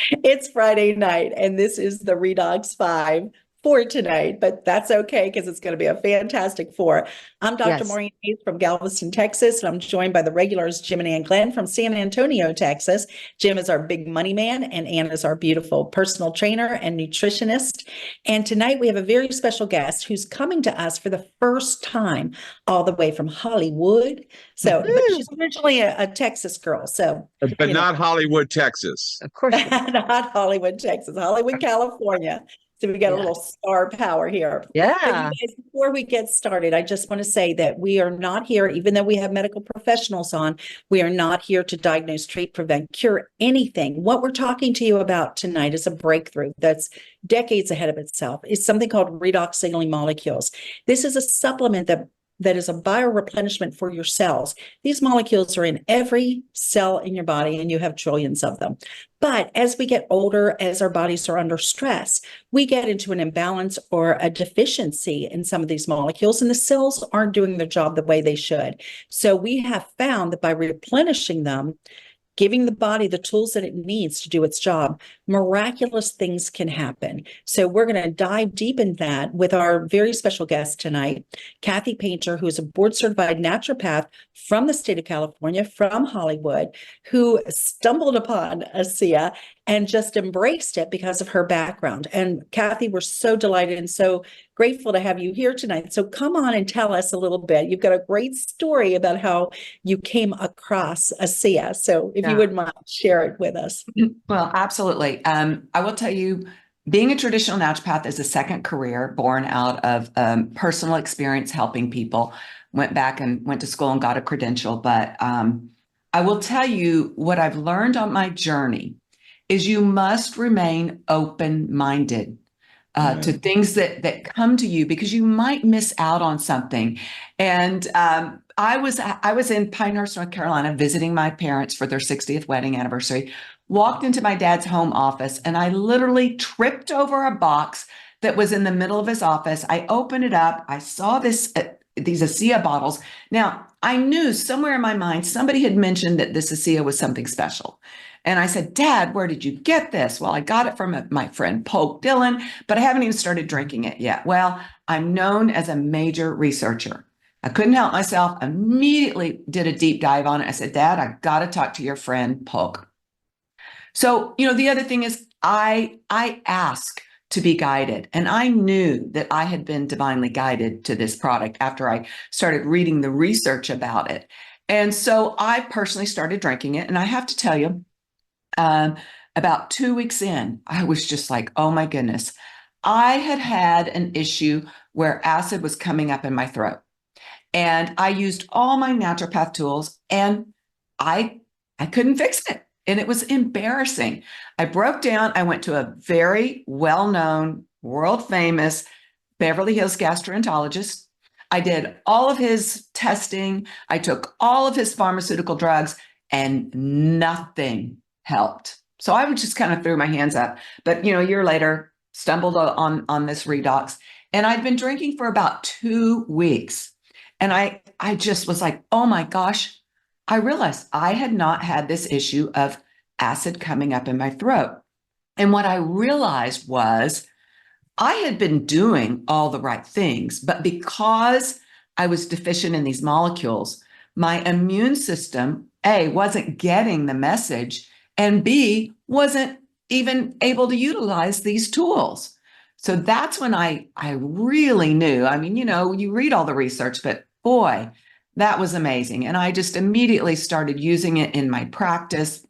It's Friday night, and this is the Redox 5 for tonight, but that's okay because it's going to be a fantastic four. I'm Dr. Yes. Maureen Hayes from Galveston, Texas, and I'm joined by the regulars, Jim and Ann Glenn from San Antonio, Texas. Jim is our big money man, and Ann is our beautiful personal trainer and nutritionist. And tonight we have a very special guest who's coming to us for the first time, all the way from Hollywood. But she's originally a Texas girl, so But you know. not Hollywood, Texas. Of course not. Not Hollywood, Texas, Hollywood, California. So we got a Yeah. little star power here. But you Yeah. guys, before we get started, I just want to say that we are not here, even though we have medical professionals on, we are not here to diagnose, treat, prevent, cure anything. What we're talking to you about tonight is a breakthrough that's decades ahead of itself. It's something called redox signaling molecules. This is a supplement that is a bioreplenishment for your cells. These molecules are in every cell in your body, and you have trillions of them. But as we get older, as our bodies are under stress, we get into an imbalance or a deficiency in some of these molecules, and the cells aren't doing their job the way they should. So we have found that by replenishing them, giving the body the tools that it needs to do its job, miraculous things can happen. So we're going to dive deep in that with our very special guest tonight, Cathey Painter, who is a board certified naturopath from the state of California, from Hollywood, who stumbled upon ASEA and just embraced it because of her background. And Cathey, we're so delighted and so grateful to have you here tonight. So come on and tell us a little bit. You've got a great story about how you came across ASEA. So if you would mind, share it with us. Well, absolutely. I will tell you, being a traditional naturopath is a second career born out of personal experience helping people. Went back and went to school and got a credential. But I will tell you what I've learned on my journey is you must remain open-minded to things that come to you, because you might miss out on something. And I was in Pinehurst, North Carolina, visiting my parents for their 60th wedding anniversary. Walked into my dad's home office, and I literally tripped over a box that was in the middle of his office. I opened it up. I saw these ASEA bottles. Now, I knew somewhere in my mind somebody had mentioned that this ASEA was something special. And I said, Dad, where did you get this? Well, I got it from my friend Polk Dillon, but I haven't even started drinking it yet. Well, I'm known as a major researcher. I couldn't help myself. Immediately did a deep dive on it. I said, Dad, I got to talk to your friend Polk. So, the other thing is I ask to be guided. And I knew that I had been divinely guided to this product after I started reading the research about it. And so I personally started drinking it. And I have to tell you, about 2 weeks in, I was just like, oh my goodness. I had an issue where acid was coming up in my throat. And I used all my naturopath tools, and I couldn't fix it. And it was embarrassing. I broke down. I went to a very well-known, world-famous Beverly Hills gastroenterologist. I did all of his testing. I took all of his pharmaceutical drugs, and nothing helped. So I just kind of threw my hands up. But, a year later, stumbled on this Redox. And I'd been drinking for about 2 weeks. And I just was like, oh my gosh, I realized I had not had this issue of acid coming up in my throat. And what I realized was I had been doing all the right things, but because I was deficient in these molecules, my immune system, A, wasn't getting the message, and B, wasn't even able to utilize these tools. So that's when I really knew. I mean, you read all the research, but boy, that was amazing. And I just immediately started using it in my practice.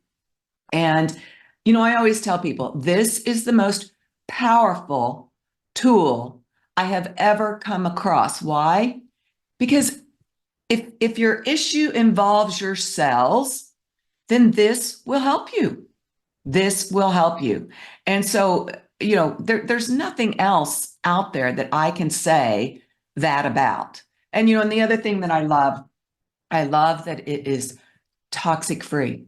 And, I always tell people, this is the most powerful tool I have ever come across. Why? Because if your issue involves your cells, then this will help you. This will help you. And so, there's nothing else out there that I can say that about. And, and the other thing that I love that it is toxic free.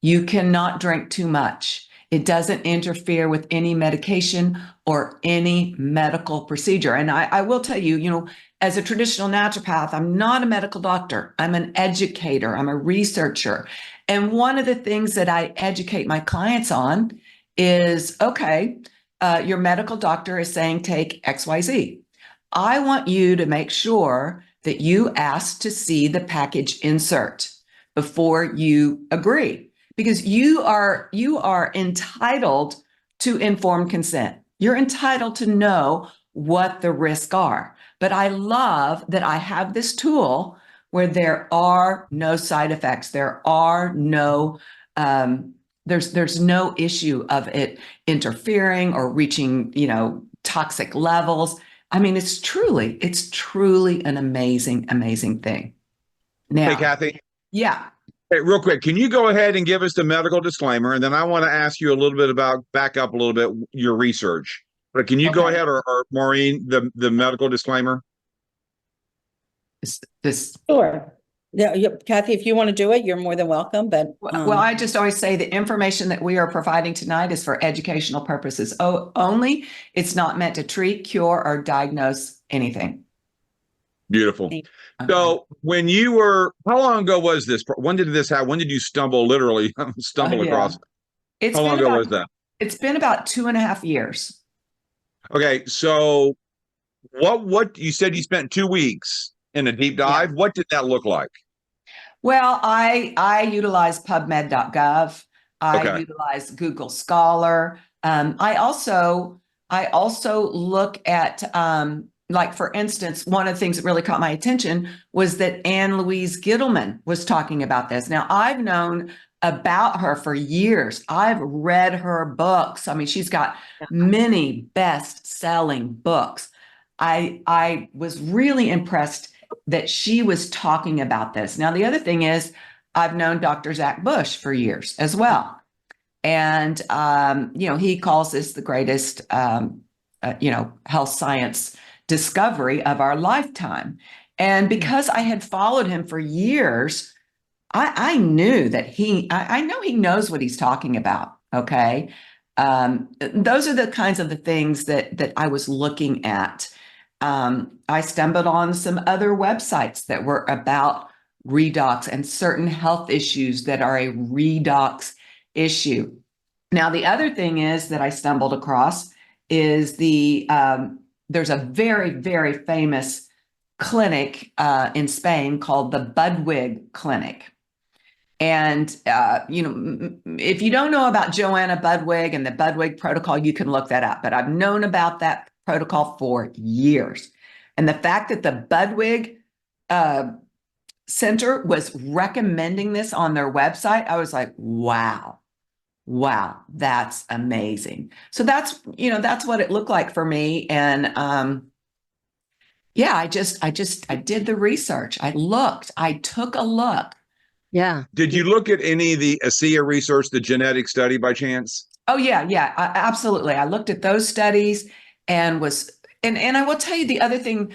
You cannot drink too much. It doesn't interfere with any medication or any medical procedure. And I will tell you, as a traditional naturopath, I'm not a medical doctor. I'm an educator. I'm a researcher. And one of the things that I educate my clients on is, okay, your medical doctor is saying take XYZ. I want you to make sure that you ask to see the package insert before you agree, because you are entitled to informed consent. You're entitled to know what the risks are. But I love that I have this tool where there are no side effects. There are no there's no issue of it interfering or reaching, toxic levels. I mean, it's truly an amazing thing. Hey, Now, Cathey. yeah. Hey, real quick, can you go ahead and give us the medical disclaimer? And then I want to ask you a little bit about, back up a little bit, your research. But can you go Okay. ahead, or Maureen, the medical disclaimer? This Sure. Yeah, Cathey, if you want to do it, you're more than welcome, but. Well, I just always say the information that we are providing tonight is for educational purposes only. It's not meant to treat, cure, or diagnose anything. Beautiful. Okay. So when you were, how long ago was this? When did this happen? When did you literally stumble Yeah. across? It's How long ago was that? It's been about 2.5 years. Okay, so what you said you spent 2 weeks in a deep dive. Yeah. What did that look like? Well, I utilize PubMed.gov. I Okay. utilize Google Scholar. I also look at like, for instance, one of the things that really caught my attention was that Anne Louise Gittleman was talking about this. Now, I've known about her for years. I've read her books. I mean, she's got many best-selling books. I was really impressed that she was talking about this. Now, the other thing is, I've known Dr. Zach Bush for years as well. And, he calls this the greatest, health science discovery of our lifetime. And because I had followed him for years, I knew that I know he knows what he's talking about. Okay. Those are the kinds of the things that I was looking at. I stumbled on some other websites that were about redox and certain health issues that are a redox issue. Now, the other thing is that I stumbled across is there's a very, very famous clinic in Spain called the Budwig Clinic. And, if you don't know about Joanna Budwig and the Budwig protocol, you can look that up. But I've known about that protocol for years. And the fact that the Budwig Center was recommending this on their website, I was like, wow, that's amazing. So that's what it looked like for me. And I did the research. I took a look. Yeah. Did you look at any of the ASEA research, the genetic study, by chance? Oh, yeah, absolutely. I looked at those studies and I will tell you the other thing,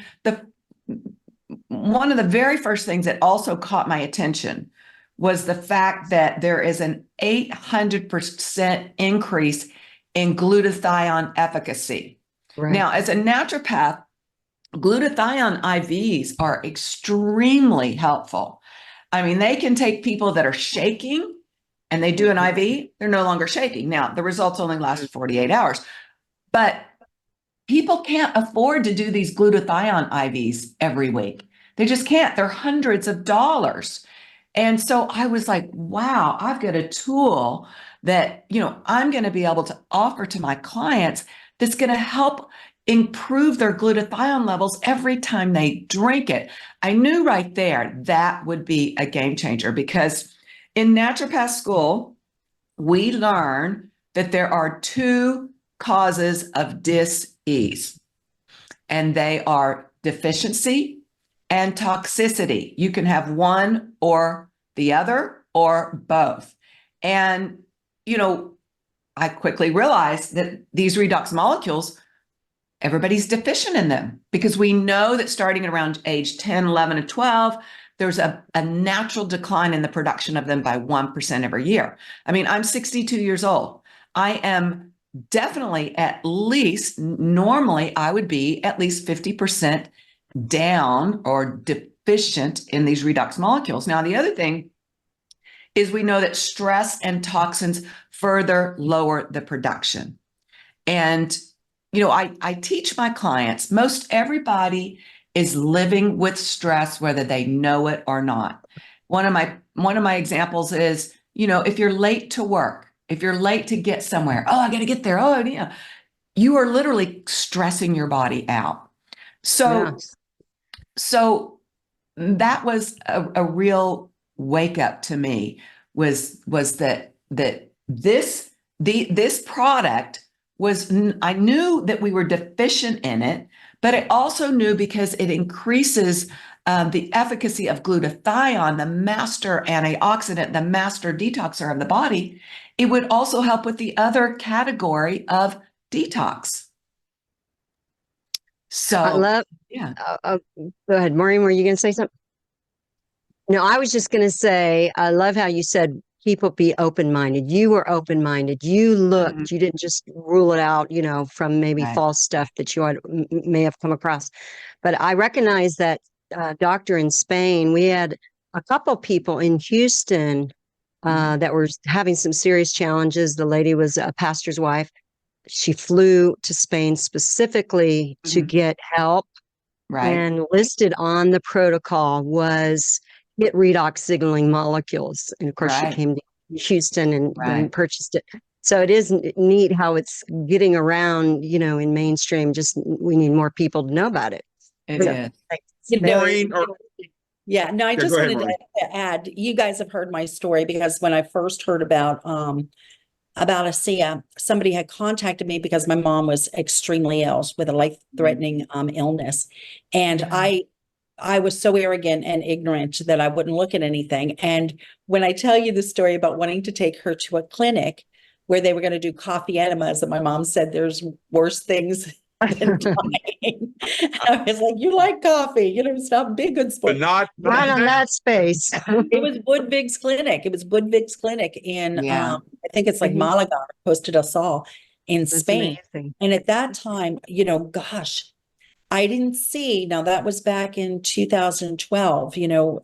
one of the very first things that also caught my attention was the fact that there is an 800% increase in glutathione efficacy. Right. Now, as a naturopath, glutathione IVs are extremely helpful. I mean, they can take people that are shaking and they do an IV, they're no longer shaking. Now, the results only last 48 hours, but people can't afford to do these glutathione IVs every week. They just can't. They're hundreds of dollars. And so I was like, wow, I've got a tool that, I'm going to be able to offer to my clients that's going to help improve their glutathione levels every time they drink it. I knew right there that would be a game changer, because in naturopath school, we learn that there are two causes of dis-ease, and they are deficiency and toxicity. You can have one or the other or both. And, I quickly realized that these redox molecules, everybody's deficient in them, because we know that starting around age 10, 11, and 12, there's a natural decline in the production of them by 1% every year. I mean, I'm 62 years old. I am definitely normally I would be at least 50% down or deficient in these redox molecules. Now, the other thing is we know that stress and toxins further lower the production. And, I teach my clients, most everybody is living with stress, whether they know it or not. One of my examples is, if you're late to work, if you're late to get somewhere, oh, I got to get there. Oh, yeah. You are literally stressing your body out. So, so that was a real wake up to me was that this product was, I knew that we were deficient in it, but I also knew because it increases the efficacy of glutathione, the master antioxidant, the master detoxer of the body, it would also help with the other category of detox. So I love, yeah. Go ahead, Maureen, were you going to say something? No, I was just going to say, I love how you said people be open-minded. You were open-minded. You looked, you didn't just rule it out, from maybe Right. false stuff that you may have come across. But I recognize that doctor in Spain, we had a couple people in Houston that were having some serious challenges. The lady was a pastor's wife. She flew to Spain specifically to get help. Right. And listed on the protocol was hit redox signaling molecules. And of course, she Right. came to Houston and Right. purchased it. So it is neat how it's getting around, in mainstream. Just we need more people to know about it. It is. Maureen, Yeah, no, I Yeah, just go ahead, wanted Maureen. to add, you guys have heard my story because when I first heard about ASEA, somebody had contacted me because my mom was extremely ill with a life-threatening illness. And Yeah. I was so arrogant and ignorant that I wouldn't look at anything. And when I tell you the story about wanting to take her to a clinic where they were going to do coffee enemas, and my mom said there's worse things than dying. I was like, you like coffee, stop being good sport. But not Right on that space. It was Budwig's clinic. It was Budwig's clinic in, Yeah. I think it's like Mhm. Malaga, Costa del Sol in That's Spain. amazing. And at that time, gosh, I didn't see, now that was back in 2012,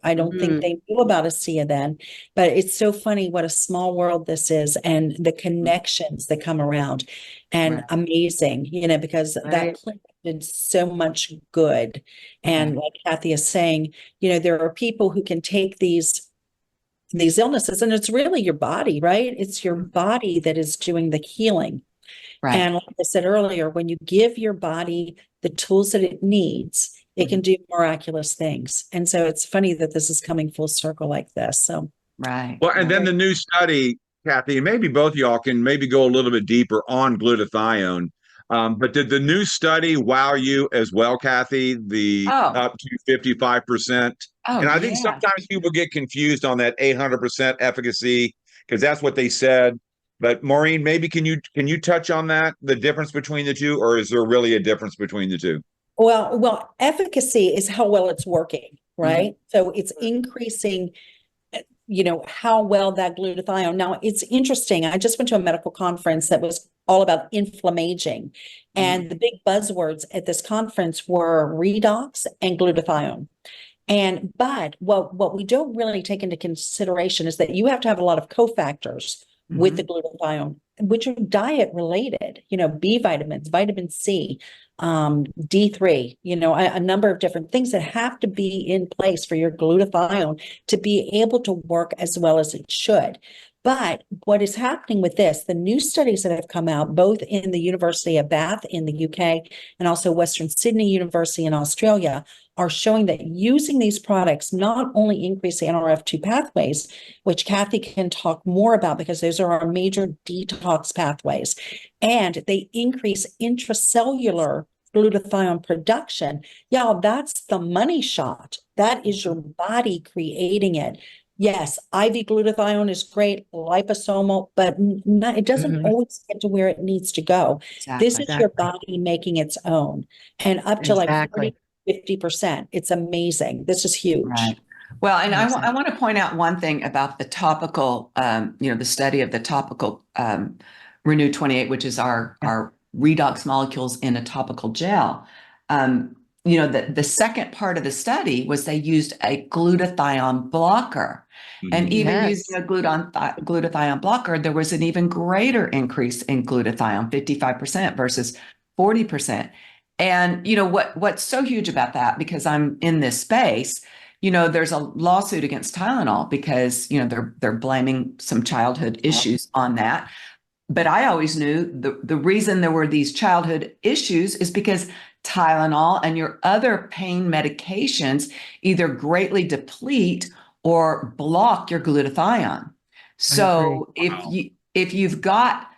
I don't think they knew about ASEA then, but it's so funny what a small world this is and the connections that come around and Right. amazing, because that Right. clinic did so much good. And like Cathey is saying, there are people who can take these illnesses and it's really your body, right? It's your body that is doing the healing. Right. And like I said earlier, when you give your body the tools that it needs, it can do miraculous things. And so it's funny that this is coming full circle like this. So, Right. Well, and then the new study, Cathey, and maybe both of y'all can maybe go a little bit deeper on glutathione. But did the new study wow you as well, Cathey? The up to 55%. Oh, And I think yeah. sometimes people get confused on that 800% efficacy because that's what they said. But Maureen, maybe can you touch on that, the difference between the two, or is there really a difference between the two? well, efficacy is how well it's working, right? So it's increasing, how well that glutathione. Now it's interesting. I just went to a medical conference that was all about inflammaging, and the big buzzwords at this conference were redox and glutathione. But what we don't really take into consideration is that you have to have a lot of cofactors with the glutathione, which are diet related, B vitamins, vitamin C, D3, a number of different things that have to be in place for your glutathione to be able to work as well as it should. But what is happening with this, the new studies that have come out, both in the University of Bath in the UK and also Western Sydney University in Australia, are showing that using these products not only increase the NRF2 pathways, which Cathey can talk more about because those are our major detox pathways, and they increase intracellular glutathione production. Y'all, that's the money shot. That is your body creating it. Yes, IV glutathione is great, liposomal, but it doesn't always get to where it needs to go. This is your body making its own, and up to like 50%. It's amazing. This is huge. Right. Well, and I want to point out one thing about the topical, the study of the topical Renew 28, which is our redox molecules in a topical gel. the second part of the study was they used a glutathione blocker. And even Yes. using a glutathione blocker, there was an even greater increase in glutathione, 55% versus 40%. And what's so huge about that, because I'm in this space, there's a lawsuit against Tylenol because they're blaming some childhood issues on that. But I always knew the reason there were these childhood issues is because Tylenol and your other pain medications either greatly deplete or block your glutathione. So if you've got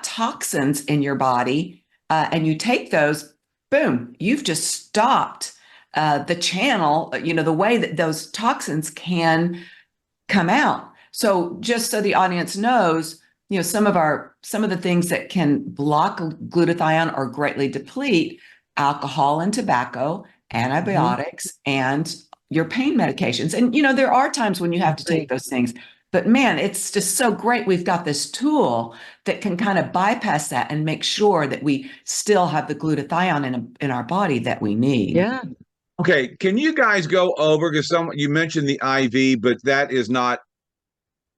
toxins in your body and you take those, boom, you've just stopped the channel, the way that those toxins can come out. So just so the audience knows, some of the things that can block glutathione or greatly deplete: alcohol and tobacco, antibiotics, and your pain medications. And there are times when you have to take those things, but man, it's just so great we've got this tool that can kind of bypass that and make sure that we still have the glutathione in our body that we need. Yeah. Okay, can you guys go over, because you mentioned the IV, but that is not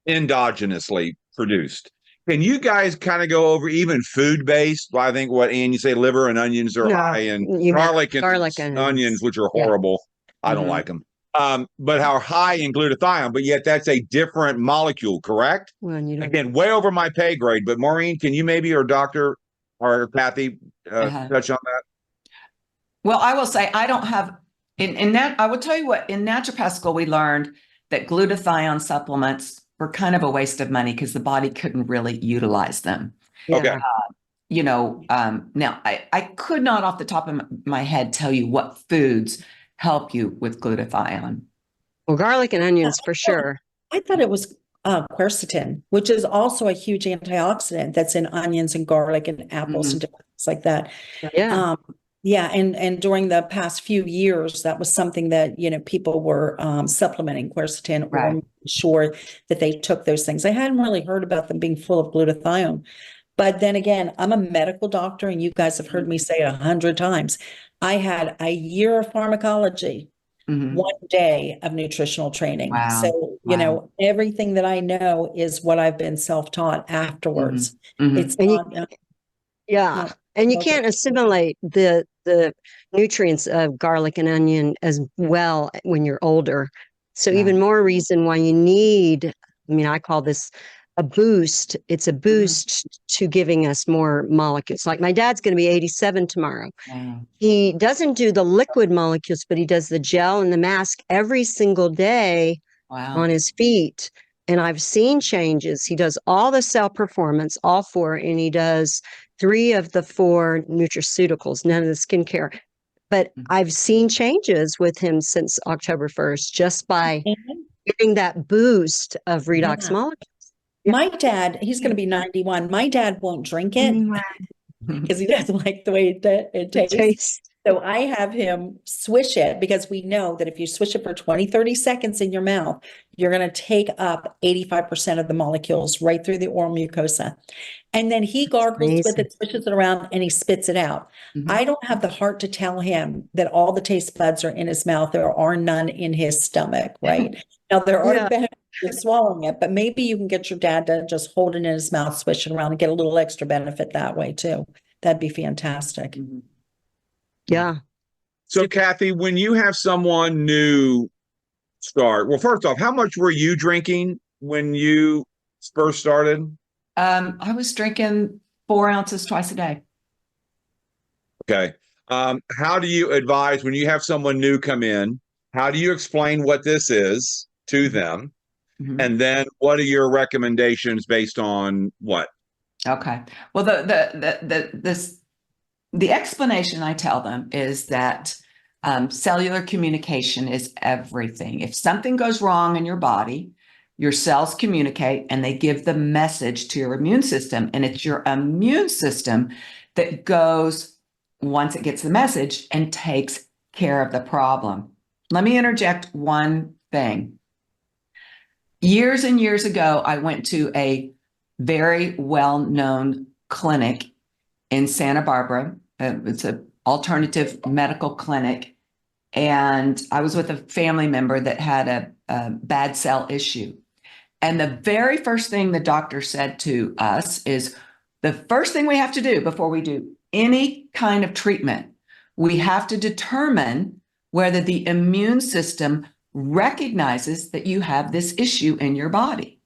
endogenously produced. Can you guys kind of go over even food-based? Well, I think Ann, you say liver and onions are high, and garlic and onions, which are horrible. Yeah. I don't like them. But how high in glutathione, but yet that's a different molecule, correct? Well, again, way over my pay grade, but Maureen, can you maybe, or Dr. or Cathey, touch on that? Well, I will say I don't have, in that, I will tell you what, in naturopath school, we learned that glutathione supplements were kind of a waste of money because the body couldn't really utilize them. Okay. Now I could not off the top of my head tell you what foods help you with glutathione. Well, garlic and onions for sure. I thought it was quercetin, which is also a huge antioxidant that's in onions and garlic and apples and different things like that. Yeah. Yeah, and during the past few years, that was something that people were supplementing quercetin, or making sure that they took those things. I hadn't really heard about them being full of glutathione, but then again, I'm a medical doctor, and you guys have heard me say it 100 times. I had a year of pharmacology, 1 day of nutritional training. Wow. So everything that I know is what I've been self-taught afterwards. It's not. And you can't assimilate the nutrients of garlic and onion as well when you're older. So even more reason why you need, I call this a boost. It's a boost to giving us more molecules. Like my dad's going to be 87 tomorrow. Wow. He doesn't do the liquid molecules, but he does the gel and the mask every single day on his feet. And I've seen changes. He does all the cell performance, all 4, and he does 3 of the 4 nutraceuticals, none of the skincare. But I've seen changes with him since October 1st, just by getting that boost of Redox molecules. My dad, he's going to be 91. My dad won't drink it because he doesn't like the way it tastes. So I have him swish it, because we know that if you swish it for 20, 30 seconds in your mouth, you're going to take up 85% of the molecules right through the oral mucosa. And then he gargles with it, swishes it around, and he spits it out. I don't have the heart to tell him that all the taste buds are in his mouth. There are none in his stomach, right? Now, there are benefits to swallowing it, but maybe you can get your dad to just hold it in his mouth, swish it around, and get a little extra benefit that way too. That'd be fantastic. Yeah. So Cathey, when you have someone new start, well, first off, how much were you drinking when you first started? I was drinking 4 ounces twice a day. Okay. How do you advise when you have someone new come in? How do you explain what this is to them? And then what are your recommendations based on what? Okay. Well, the explanation I tell them is that cellular communication is everything. If something goes wrong in your body, your cells communicate and they give the message to your immune system. And it's your immune system that goes, once it gets the message, and takes care of the problem. Let me interject one thing. Years and years ago, I went to a very well-known clinic in Santa Barbara. It's a alternative medical clinic, and I was with a family member that had a bad cell issue. And the very first thing the doctor said to us is, the first thing we have to do before we do any kind of treatment, we have to determine whether the immune system recognizes that you have this issue in your body.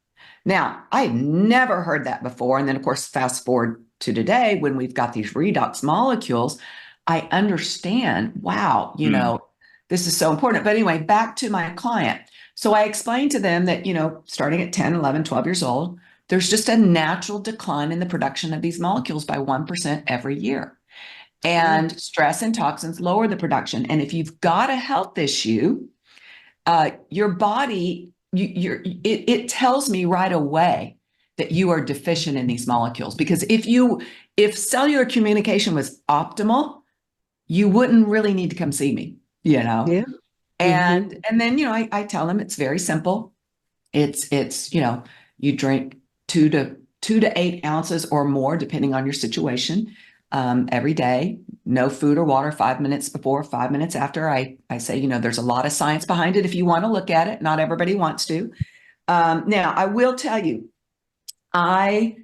Now, I've never heard that before. And then, of course, fast forward to today when we've got these redox molecules, I understand, wow, this is so important. But anyway, back to my client. So I explained to them that, starting at 10, 11, 12 years old, there's just a natural decline in the production of these molecules by 1% every year. And stress and toxins lower the production. And if you've got a health issue, your body, it tells me right away that you are deficient in these molecules. Because if cellular communication was optimal, you wouldn't really need to come see me, Yeah. And then, I tell them it's very simple. It's you drink 2 to 8 ounces or more, depending on your situation, every day. No food or water 5 minutes before, 5 minutes after. I say, there's a lot of science behind it if you want to look at it. Not everybody wants to. Now, I will tell you, a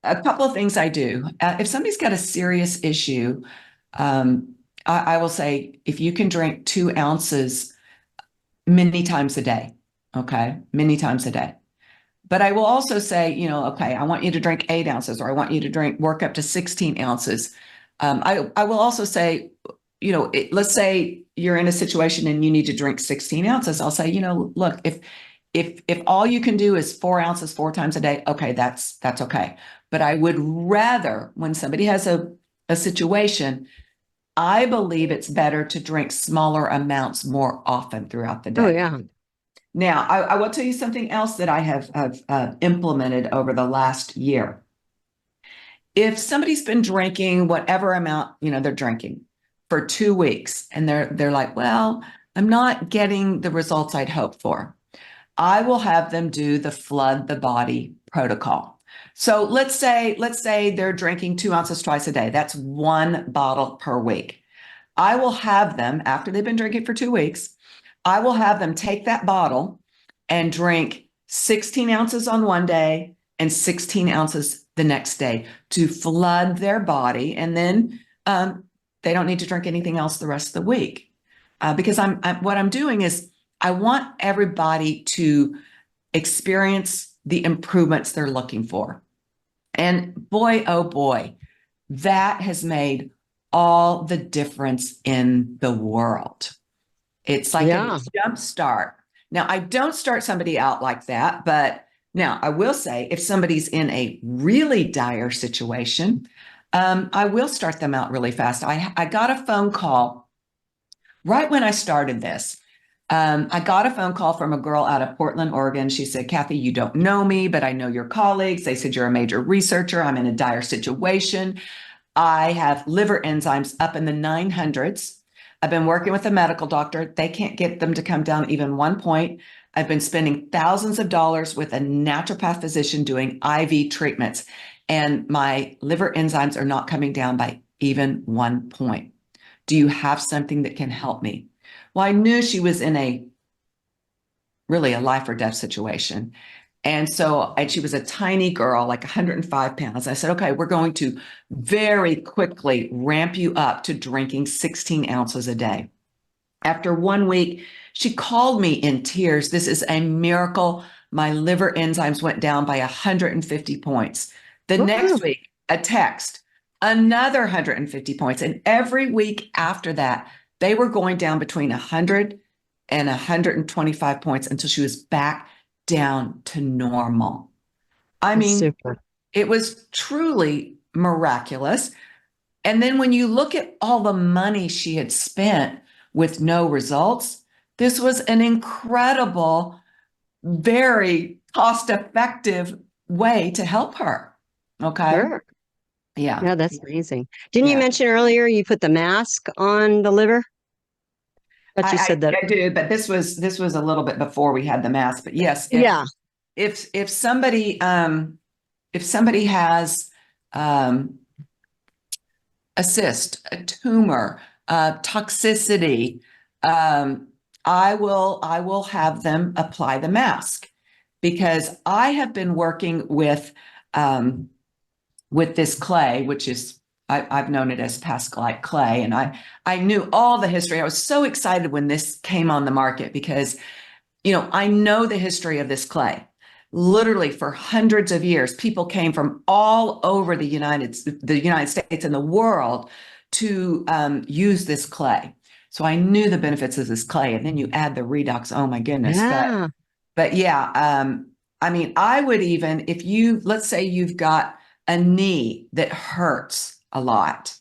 couple of things I do. If somebody's got a serious issue, I will say, if you can drink 2 ounces many times a day, okay, many times a day. But I will also say, okay, I want you to drink 8 ounces, or I want you to work up to 16 ounces. I will also say, let's say you're in a situation and you need to drink 16 ounces. I'll say, look, if all you can do is 4 ounces 4 times a day, okay, that's okay. But I would rather, when somebody has a situation, I believe it's better to drink smaller amounts more often throughout the day. Oh, yeah. Now, I will tell you something else that I have implemented over the last year. If somebody's been drinking whatever amount, they're drinking for 2 weeks, and they're like, well, I'm not getting the results I'd hoped for, I will have them do the flood the body protocol. So let's say they're drinking 2 ounces twice a day. That's 1 bottle per week. I will have them, after they've been drinking for 2 weeks, I will have them take that bottle and drink 16 ounces on one day and 16 ounces the next day to flood their body. And then they don't need to drink anything else the rest of the week. Because what I'm doing is I want everybody to experience the improvements they're looking for. And boy, oh boy, that has made all the difference in the world. It's like a jump start. Now, I don't start somebody out like that, but now I will say, if somebody's in a really dire situation, I will start them out really fast. I got a phone call right when I started this. I got a phone call from a girl out of Portland, Oregon. She said, Cathey, you don't know me, but I know your colleagues. They said, you're a major researcher. I'm in a dire situation. I have liver enzymes up in the 900s. I've been working with a medical doctor. They can't get them to come down even 1 point. I've been spending thousands of dollars with a naturopath physician doing IV treatments, and my liver enzymes are not coming down by even 1 point. Do you have something that can help me? Well, I knew she was in really a life or death situation. And she was a tiny girl, like 105 pounds. I said, okay, we're going to very quickly ramp you up to drinking 16 ounces a day. After 1 week, she called me in tears. This is a miracle. My liver enzymes went down by 150 points. The next week, a text, another 150 points. And every week after that, they were going down between 100 and 125 points until she was back down to normal. I mean, it was truly miraculous. And then when you look at all the money she had spent with no results, this was an incredible, very cost-effective way to help her. Okay. Sure. Yeah. Yeah, that's amazing. Didn't you mention earlier you put the mask on the liver? But you said that I did, but this was a little bit before we had the mask. But yes, if somebody has a a cyst, a tumor, toxicity, I will have them apply the mask, because I have been working with this clay, which is, I've known it as Pascalite clay. And I knew all the history. I was so excited when this came on the market because, I know the history of this clay. Literally for hundreds of years, people came from all over the United States and the world to use this clay. So I knew the benefits of this clay. And then you add the Redox. Oh my goodness. Yeah. But yeah, I mean, I would even, if let's say you've got a knee that hurts a lot,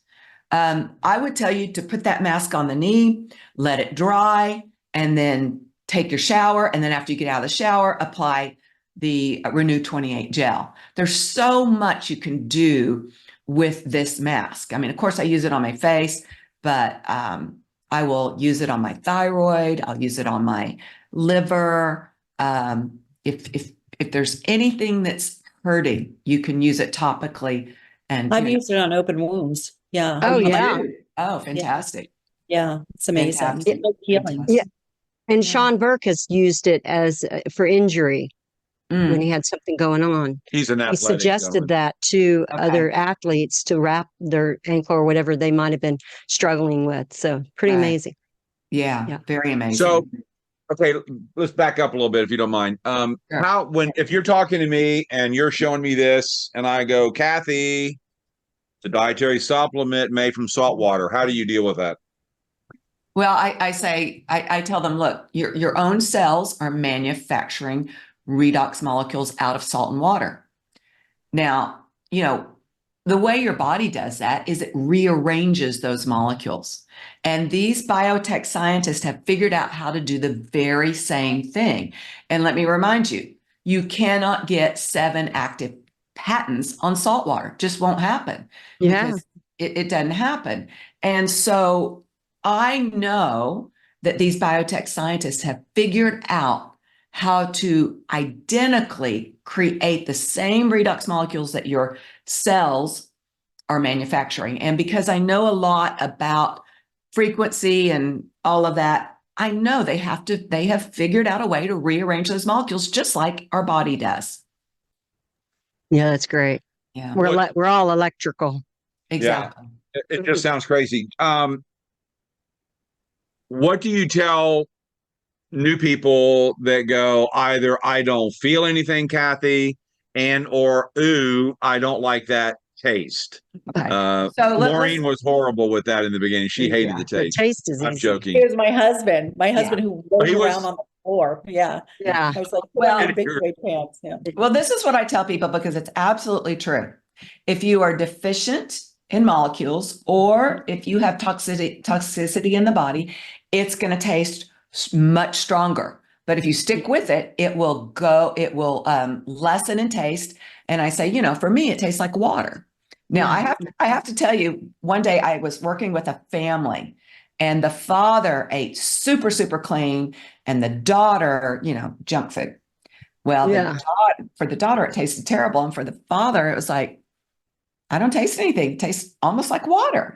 I would tell you to put that mask on the knee, let it dry, and then take your shower. And then after you get out of the shower, apply the Renew 28 gel. There's so much you can do with this mask. I mean, of course, I use it on my face, but I will use it on my thyroid. I'll use it on my liver. If there's anything that's hurting, you can use it topically. And I've used it on open wounds. Yeah. Oh, yeah. Oh, fantastic. Yeah. It's amazing. Fantastic. It's so healing. Fantastic. Yeah. And Yeah. Sean Burke has used it as for injury Mm. when he had something going on. He's an He athletic. suggested that to Okay. other athletes to wrap their ankle or whatever they might have been struggling with. So pretty Right. amazing. Yeah, Yeah. very amazing. So, okay, let's back up a little bit if you don't mind. Sure. If you're talking to me and you're showing me this and I go, Cathey, it's a dietary supplement made from salt water. How do you deal with that? Well, I tell them, look, your own cells are manufacturing redox molecules out of salt and water. Now, the way your body does that is it rearranges those molecules. And these biotech scientists have figured out how to do the very same thing. And let me remind you, you cannot get 7 active patents on salt water. Just won't happen. Yeah. Because it doesn't happen. And so I know that these biotech scientists have figured out how to identically create the same redox molecules that your cells are manufacturing. And because I know a lot about frequency and all of that, I know they have figured out a way to rearrange those molecules just like our body does. Yeah, that's great. Yeah, We're all electrical. exactly. It just sounds crazy. What do you tell new people that go either I don't feel anything, Cathey, or ooh, I don't like that taste? Okay. Maureen was horrible with that in the beginning. She hated the The taste. taste is I'm easy. joking. It was my husband who rolled He was- around on the floor. Yeah. Yeah. I was like, Well- well, big boy pants. Yeah. Well, this is what I tell people because it's absolutely true. If you are deficient in molecules or if you have toxicity in the body, it's going to taste much stronger. But if you stick with it, it will lessen in taste. And I say, for me, it tastes like water. Now, I have to tell you, one day I was working with a family and the father ate super, super clean and the daughter, junk food. Well, for the daughter, it tasted terrible. And for the father, it was like, I don't taste anything. It tastes almost like water,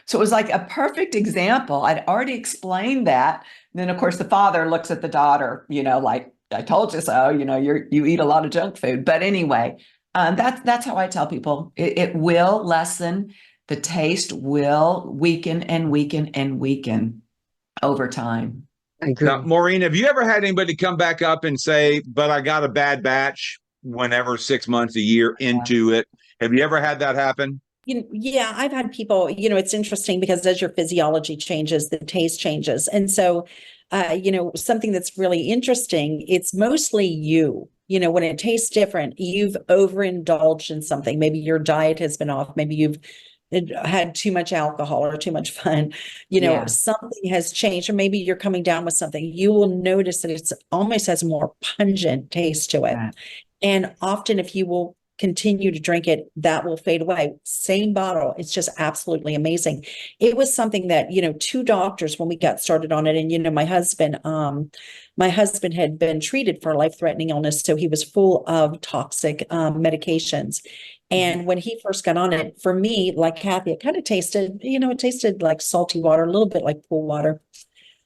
So it was like a perfect example. I'd already explained that. And then, of course, the father looks at the daughter, like, I told you so, you eat a lot of junk food. But anyway, that's how I tell people. It will lessen. The taste will weaken and weaken and weaken over time. I agree. Now, Maureen, have you ever had anybody come back up and say, but I got a bad batch whenever 6 months, a year into it? Have you ever had that happen? Yeah, I've had people, it's interesting because as your physiology changes, the taste changes. And so, something that's really interesting, it's mostly when it tastes different, you've overindulged in something. Maybe your diet has been off. Maybe you've had too much alcohol or too much fun, something has changed, or maybe you're coming down with something. You will notice that it's almost has more pungent taste to it. Right. And often if you will continue to drink it, that will fade away. Same bottle. It's just absolutely amazing. It was something that, two doctors when we got started on it, and my husband had been treated for a life-threatening illness, so he was full of toxic medications. And when he first got on it, for me, like Cathey, it kind of tasted, it tasted like salty water, a little bit like pool water.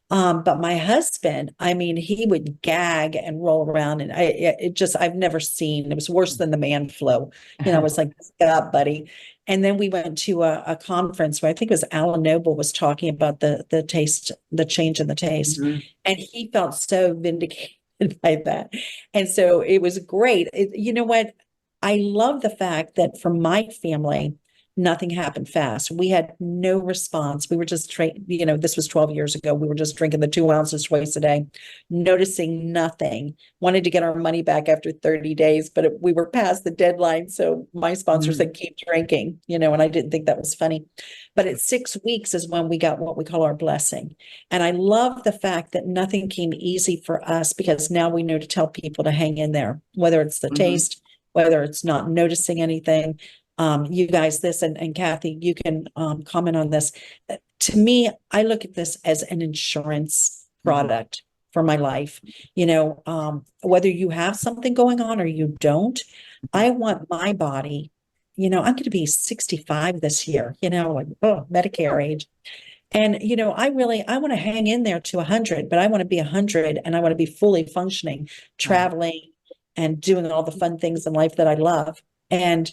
But my husband, I mean, he would gag and roll around, and I've never seen, it was worse than the man flu. I was like, up, buddy. And then we went to a conference where I think it was Alan Noble was talking about the taste, the change in the taste. Mhm. And he felt so vindicated by that. And so it was great. You know what? I love the fact that for my family, nothing happened fast. We had no response. We were just, this was 12 years ago. We were just drinking the 2 ounces twice a day, noticing nothing, wanted to get our money back after 30 days, but we were past the deadline. So my sponsor said, keep drinking, and I didn't think that was funny. But at 6 weeks is when we got what we call our blessing. And I love the fact that nothing came easy for us, because now we know to tell people to hang in there, whether it's the taste, whether it's not noticing anything. You guys, this and Cathey, you can comment on this. To me, I look at this as an insurance product for my life. Whether you have something going on or you don't, I want my body, I'm going to be 65 this year, Medicare age. And, I want to hang in there to 100, but I want to be 100 and I want to be fully functioning, traveling and doing all the fun things in life that I love. And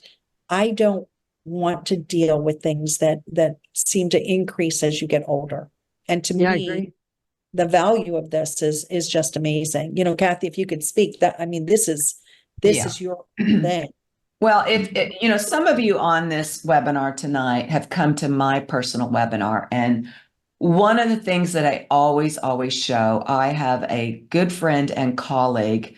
I don't want to deal with things that seem to increase as you get older. And to me, the value of this is just amazing. Cathey, if you could speak, that, I mean, this is your thing. Well, if some of you on this webinar tonight have come to my personal webinar, and one of the things that I always show, I have a good friend and colleague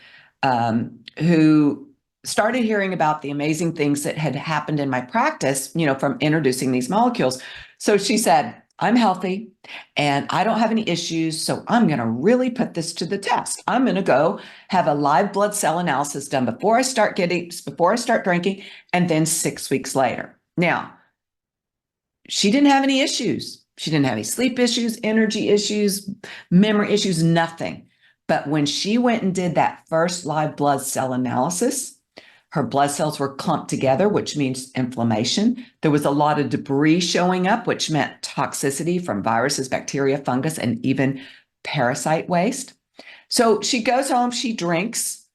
who started hearing about the amazing things that had happened in my practice, from introducing these molecules. So she said, I'm healthy and I don't have any issues. So I'm going to really put this to the test. I'm going to go have a live blood cell analysis done before I start drinking, and then 6 weeks later. Now, she didn't have any issues. She didn't have any sleep issues, energy issues, memory issues, nothing. But when she went and did that first live blood cell analysis, her blood cells were clumped together, which means inflammation. There was a lot of debris showing up, which meant toxicity from viruses, bacteria, fungus, and even parasite waste. So she goes home, she drinks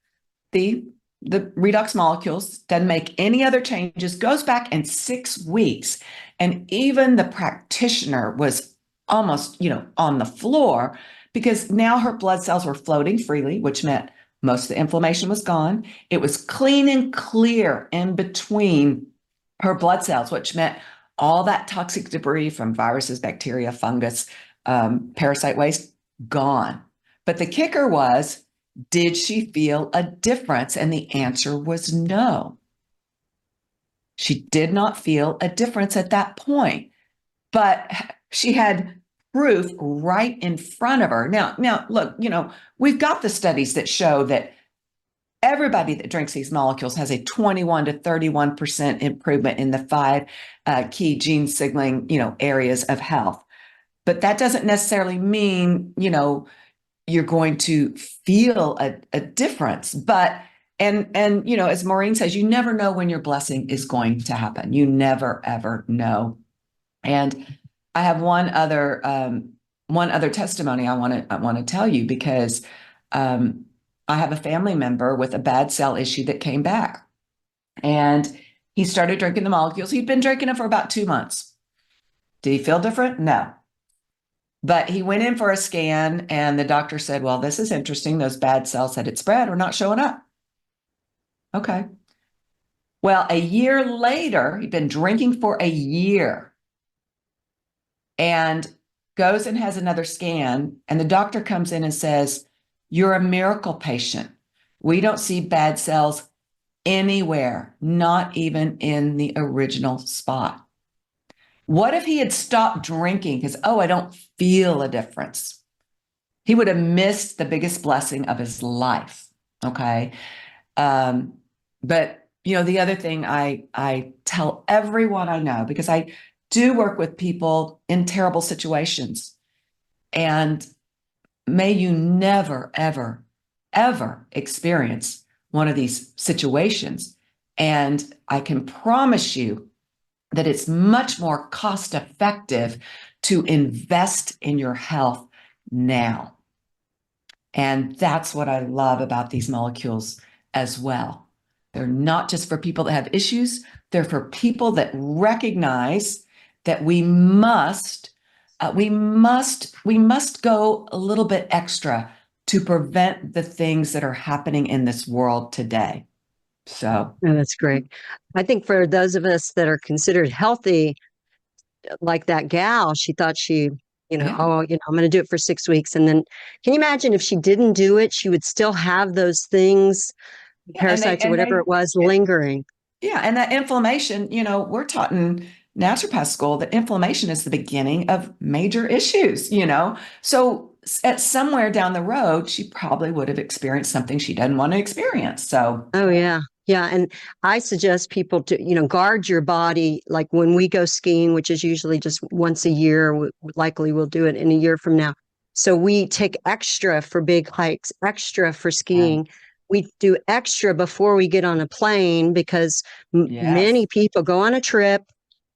the redox molecules, doesn't make any other changes, goes back in 6 weeks. And even the practitioner was almost, on the floor, because now her blood cells were floating freely, which meant most of the inflammation was gone. It was clean and clear in between her blood cells, which meant all that toxic debris from viruses, bacteria, fungus, parasite waste, gone. But the kicker was, did she feel a difference? And the answer was no. She did not feel a difference at that point, but she had proof right in front of her. Now, look, we've got the studies that show that everybody that drinks these molecules has a 21 to 31% improvement in the 5 key gene signaling, areas of health. But that doesn't necessarily mean, you're going to feel a difference. But, and as Maureen says, you never know when your blessing is going to happen. You never, ever know. And I have one other testimony I want to tell you, because I have a family member with a bad cell issue that came back, and he started drinking the molecules. He'd been drinking them for about 2 months. Did he feel different? No. But he went in for a scan, and the doctor said, well, this is interesting. Those bad cells that had spread are not showing up. Okay. Well, a year later, he'd been drinking for a year, and goes and has another scan, and the doctor comes in and says, you're a miracle patient. We don't see bad cells anywhere, not even in the original spot. What if he had stopped drinking because, I don't feel a difference? He would have missed the biggest blessing of his life, okay? But the other thing I tell everyone I know, because I do work with people in terrible situations, and may you never, ever, ever experience one of these situations. And I can promise you that it's much more cost effective to invest in your health now. And that's what I love about these molecules as well. They're not just for people that have issues, they're for people that recognize that we must go a little bit extra to prevent the things that are happening in this world today. So, Oh, that's great. I think for those of us that are considered healthy, like that gal, she thought Yeah. I'm going to do it for 6 weeks. And then can you imagine if she didn't do it, she would still have those things, parasites or whatever it was, lingering. Yeah. And that inflammation, we're taught in naturopath school that inflammation is the beginning of major issues, So at somewhere down the road, she probably would have experienced something she doesn't want to experience. So, Oh, yeah. Yeah. And I suggest people to, guard your body. Like when we go skiing, which is usually just once a year, likely we'll do it in a year from now. So we take extra for big hikes, extra for skiing. We do extra before we get on a plane because many people go on a trip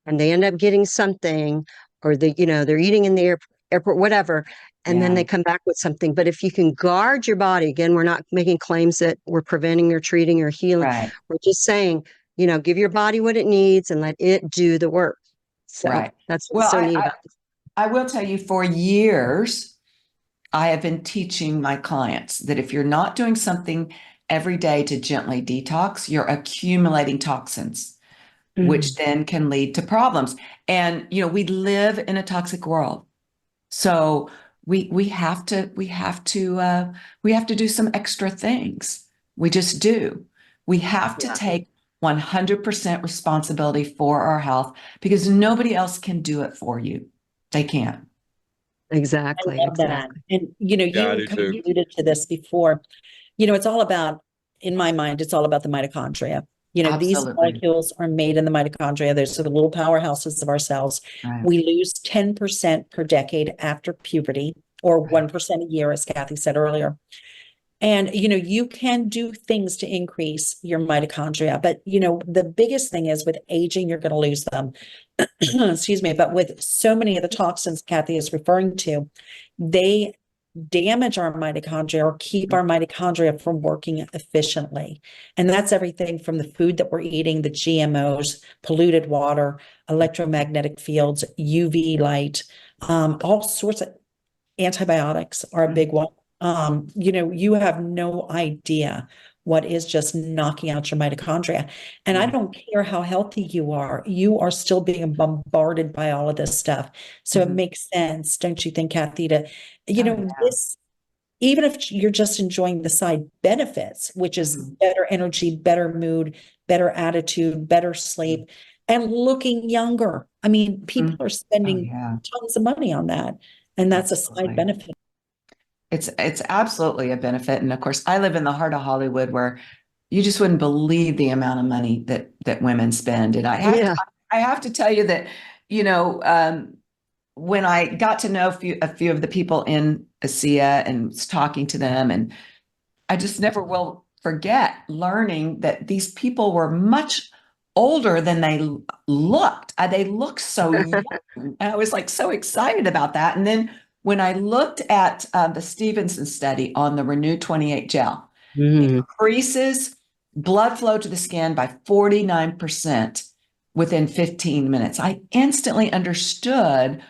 and they end up getting something, or they're eating in the airport, whatever. And then they come back with something. But if you can guard your body, again, we're not making claims that we're preventing or treating or healing. Right. We're just saying, give your body what it needs and let it do the work. So that's what's so neat about this. I will tell you, for years, I have been teaching my clients that if you're not doing something every day to gently detox, you're accumulating toxins, which then can lead to problems. And, we live in a toxic world. So we have to do some extra things. We just do. We have to take 100% responsibility for our health because nobody else can do it for you. They can't. Exactly. I love that. And, you I do kind too. of alluded to this before. It's all about, in my mind, it's all about the mitochondria. These Absolutely. molecules are made in the mitochondria. They're sort of little powerhouses of our cells. Right. We lose 10% per decade after puberty, or 1% a year, as Cathey said earlier. And, you can do things to increase your mitochondria, but, the biggest thing is with aging, you're going to lose them. Excuse me. But with so many of the toxins Cathey is referring to, they damage our mitochondria or keep our mitochondria from working efficiently. And that's everything from the food that we're eating, the GMOs, polluted water, electromagnetic fields, UV light, all sorts of antibiotics are a big one. You have no idea what is just knocking out your mitochondria. And I don't care how healthy you are still being bombarded by all of this stuff. So it makes sense, don't you think, Cathey, to, this, even if you're just enjoying the side benefits, which is better energy, better mood, better attitude, better sleep, and looking younger. I mean, people are spending tons of money on that. And that's a side benefit. It's absolutely a benefit. And of course, I live in the heart of Hollywood where you just wouldn't believe the amount of money that women spend. And I have to tell you that, when I got to know a few of the people in ASEA and was talking to them, and I just never will forget learning that these people were much older than they looked. They looked so young. And I was like so excited about that. And then when I looked at the Stevenson study on the Renew 28 gel, it increases blood flow to the skin by 49% within 15 minutes. I instantly understood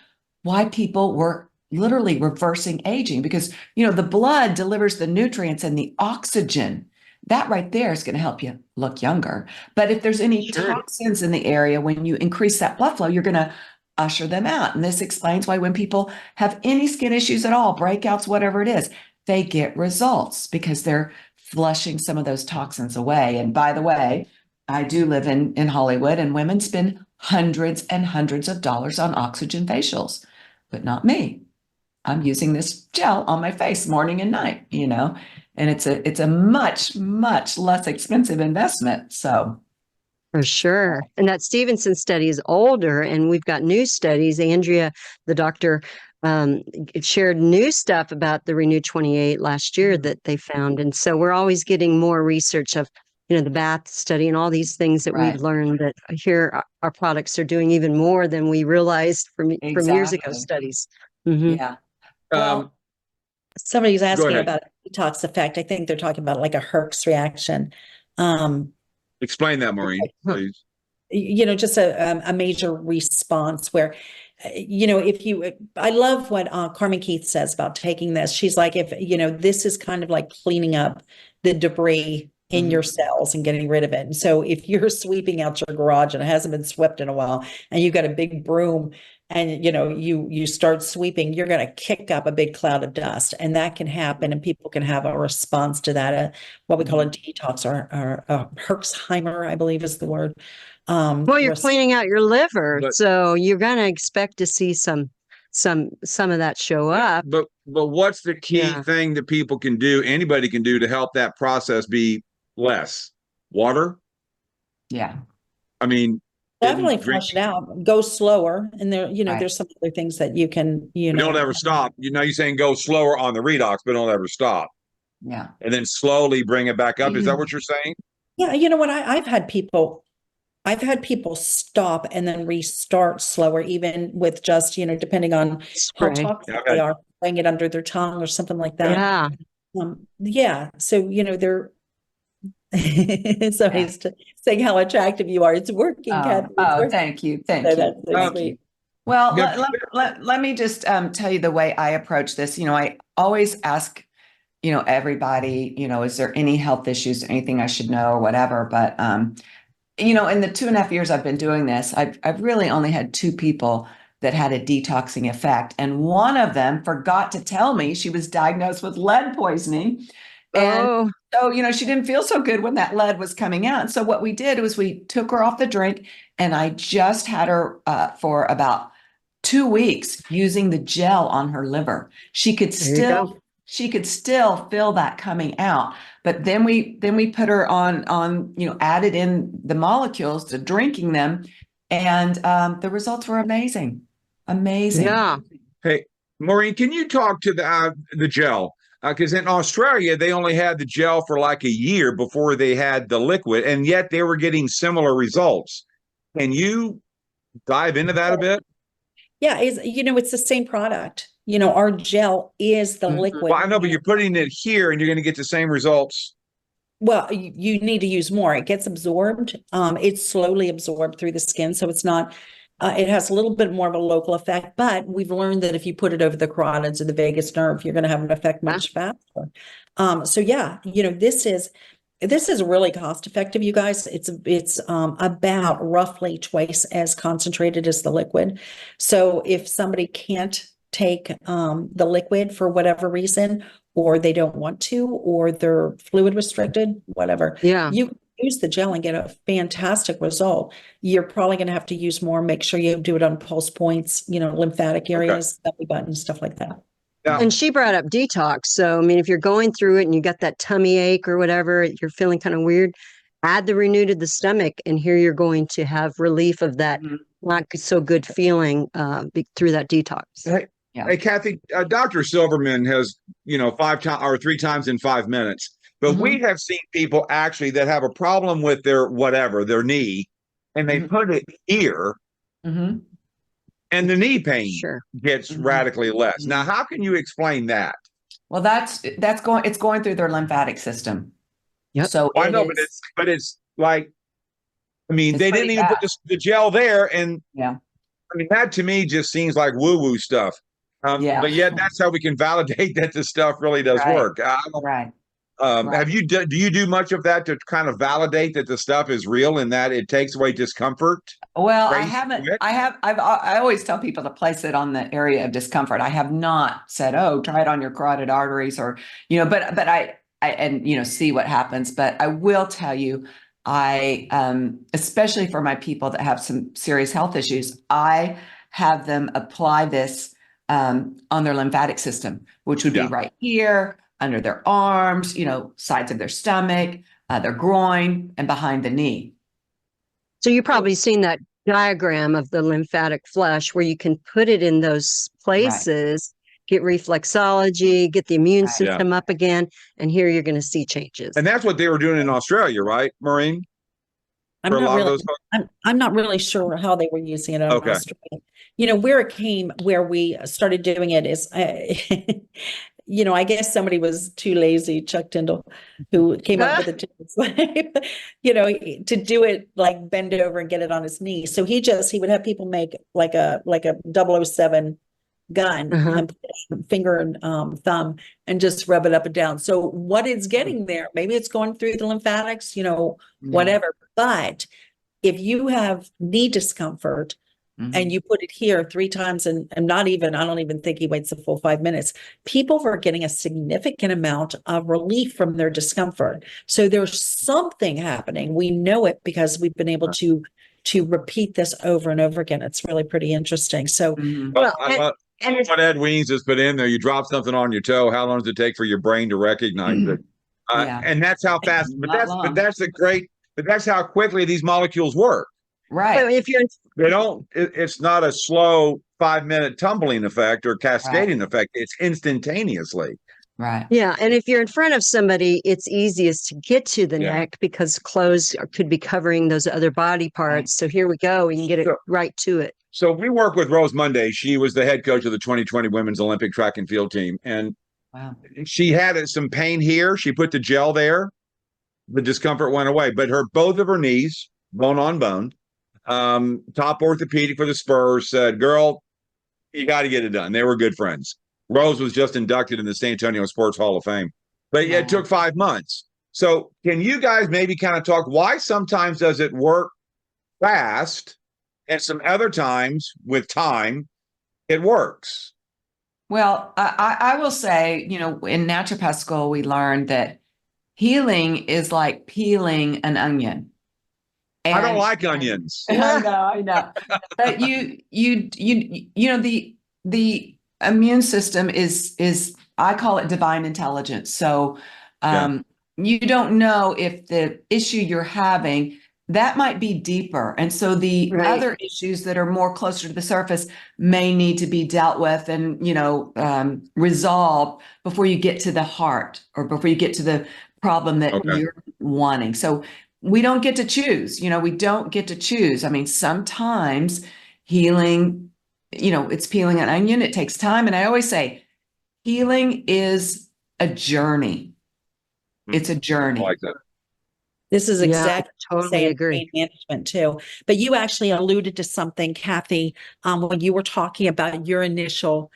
why people were literally reversing aging because, the blood delivers the nutrients and the oxygen. That right there is going to help you look younger. But if there's any toxins in the area, when you increase that blood flow, you're going to usher them out. And this explains why when people have any skin issues at all, breakouts, whatever it is, they get results because they're flushing some of those toxins away. And by the way, I do live in Hollywood, and women spend hundreds and hundreds of dollars on oxygen facials, but not me. I'm using this gel on my face morning and night, and it's a much, much less expensive investment. So For sure. And that Stevenson study is older, and we've got new studies. Andrea, the doctor, shared new stuff about the Renew 28 last year that they found. And so we're always getting more research of, the bath study and all these things that Right. we've learned that here our products are doing even more than we realized from years ago Exactly. studies. Mhm. Yeah. Um, Well, Somebody's Go asking ahead. about a detox effect. I think they're talking about like a Herx reaction. Explain that, Maureen, please. Just a major response where, I love what Carmen Keith says about taking this. She's like, if, this is kind of like cleaning up the debris in your cells and getting rid of it. And so if you're sweeping out your garage and it hasn't been swept in a while, and you've got a big broom and, you start sweeping, you're going to kick up a big cloud of dust, and that can happen. And people can have a response to that, what we call a detox or Herxheimer, I believe is the word. Well, you're cleaning out your liver, But- so you're going to expect to see some of that show up. But what's the key thing that people can do, anybody can do to help that process be less? Water? yeah. I mean, definitely drink- flush it out, go slower. And there, Right. there's some other things that you can, don't ever stop. You're saying go slower on the redox, but don't ever stop. Yeah. And then slowly bring it back up. Is that what you're saying? Yeah, you know what? I've had people stop and then restart slower, even with just, depending on how Spray. toxic Okay. they are, spraying it under their tongue or something like that. Yeah. Yeah. So, they're somebody's saying how attractive you are. It's working, Kathy. It's working. Thank you. Thank So you. that's so Thank sweet. you. Well, Good. let me just tell you the way I approach this. I always ask, everybody, is there any health issues, anything I should know or whatever? But, in the 2.5 years I've been doing this, I've really only had 2 people that had a detoxing effect. And one of them forgot to tell me she was diagnosed with lead poisoning. And so, she didn't feel so good when that lead was coming out. And so what we did was we took her off the drink, and I just had her for about 2 weeks using the gel on her liver. She could still feel that coming out. But then we put her on, added in the molecules to drinking them. And the results were amazing. Amazing. Yeah. Hey, Maureen, can you talk to the gel? Because in Australia, they only had the gel for like a year before they had the liquid, and yet they were getting similar results. Can you dive into that a bit? Yeah, it's the same product. Our gel is the liquid. Well, I know, but you're putting it here and you're going to get the same results. Well, you need to use more. It gets absorbed. It's slowly absorbed through the skin. So it's not, it has a little bit more of a local effect, but we've learned that if you put it over the carotids or the vagus nerve, you're going to have an effect much faster. So yeah, this is really cost effective, you guys. It's about roughly twice as concentrated as the liquid. So if somebody can't take the liquid for whatever reason, or they don't want to, or they're fluid restricted, whatever. Yeah. You use the gel and get a fantastic result. You're probably going to have to use more. Make sure you do it on pulse points, lymphatic areas, belly button, stuff like that. Yeah. And she brought up detox. So, I mean, if you're going through it and you got that tummy ache or whatever, you're feeling kind of weird, add the Renew to the stomach, and here you're going to have relief of that not so good feeling through that detox. Hey, Yeah. Hey, Kathy, Dr. Silverman has, 5 times or 3 times in 5 minutes. But we have seen people actually that have a problem with their knee, and they put it here, and the knee pain gets radically less. Now, how can you explain that? Well, it's going through their lymphatic system. Yep. So I know, but it's like, I mean, they didn't even put the gel there, and I mean, that to me just seems like woo-woo stuff. But yet that's how we can validate that the stuff really does work. Right. Do you do much of that to kind of validate that the stuff is real and that it takes away discomfort? Well, I always tell people to place it on the area of discomfort. I have not said, try it on your carotid arteries or, but I see what happens. But I will tell you, especially for my people that have some serious health issues, I have them apply this on their lymphatic system, which would be right here, under their arms, sides of their stomach, their groin, and behind the knee. So you've probably seen that diagram of the lymphatic flush where you can put it in those places, get reflexology, get the immune system up again, and here you're going to see changes. And that's what they were doing in Australia, right, Maureen? I'm not really sure how they were using it in Okay. Australia. You know, where it came, where we started doing it is, you know, I guess somebody was too lazy, Chuck Tyndall, who came up with it, you know, to do it like bend over and get it on his knee. So he would have people make like a 007 gun and put it on finger and thumb and just rub it up and down. So what it's getting there, maybe it's going through the lymphatics, you know, whatever. But if you have knee discomfort and you put it here 3 times and I don't even think he waits a full 5 minutes, people were getting a significant amount of relief from their discomfort. So there's something happening. We know it because we've been able to repeat this over and over again. It's really pretty interesting. So Well, and what Ed Weens has put in there, you drop something on your toe, how long does it take for your brain to recognize it? And that's how fast, but that's how quickly these molecules work. Right. So if you're It's not a slow 5-minute tumbling effect or cascading effect. It's instantaneously. Right. Yeah. And if you're in front of somebody, it's easiest to get to the neck because clothes could be covering those other body parts. So here we go. We can get it right to it. So we work with Rose Monday. She was the head coach of the 2020 women's Olympic track and field team. And she had some pain here. She put the gel there. The discomfort went away, but both of her knees, bone on bone, top orthopedic for the Spurs said, girl, you got to get it done. They were good friends. Rose was just inducted in the San Antonio Sports Hall of Fame, but it took 5 months. So can you guys maybe kind of talk why sometimes does it work fast and some other times with time it works? Well, I will say, you know, in naturopath school, we learned that healing is like peeling an onion. And I don't like onions. I know. But you know, the immune system is I call it divine intelligence. So you don't know if the issue you're having that might be deeper. And so the other issues that are more closer to the surface may need to be dealt with and, you know, resolved before you get to the heart or before you get to the problem that you're wanting. So we don't get to choose, you know, we don't get to choose. I mean, sometimes healing, you know, it's peeling an onion. It takes time. And I always say healing is a journey. It's a journey. I like that. This is exactly totally agree. Pain management too. But you actually alluded to something, Cathey, when you were talking about your initial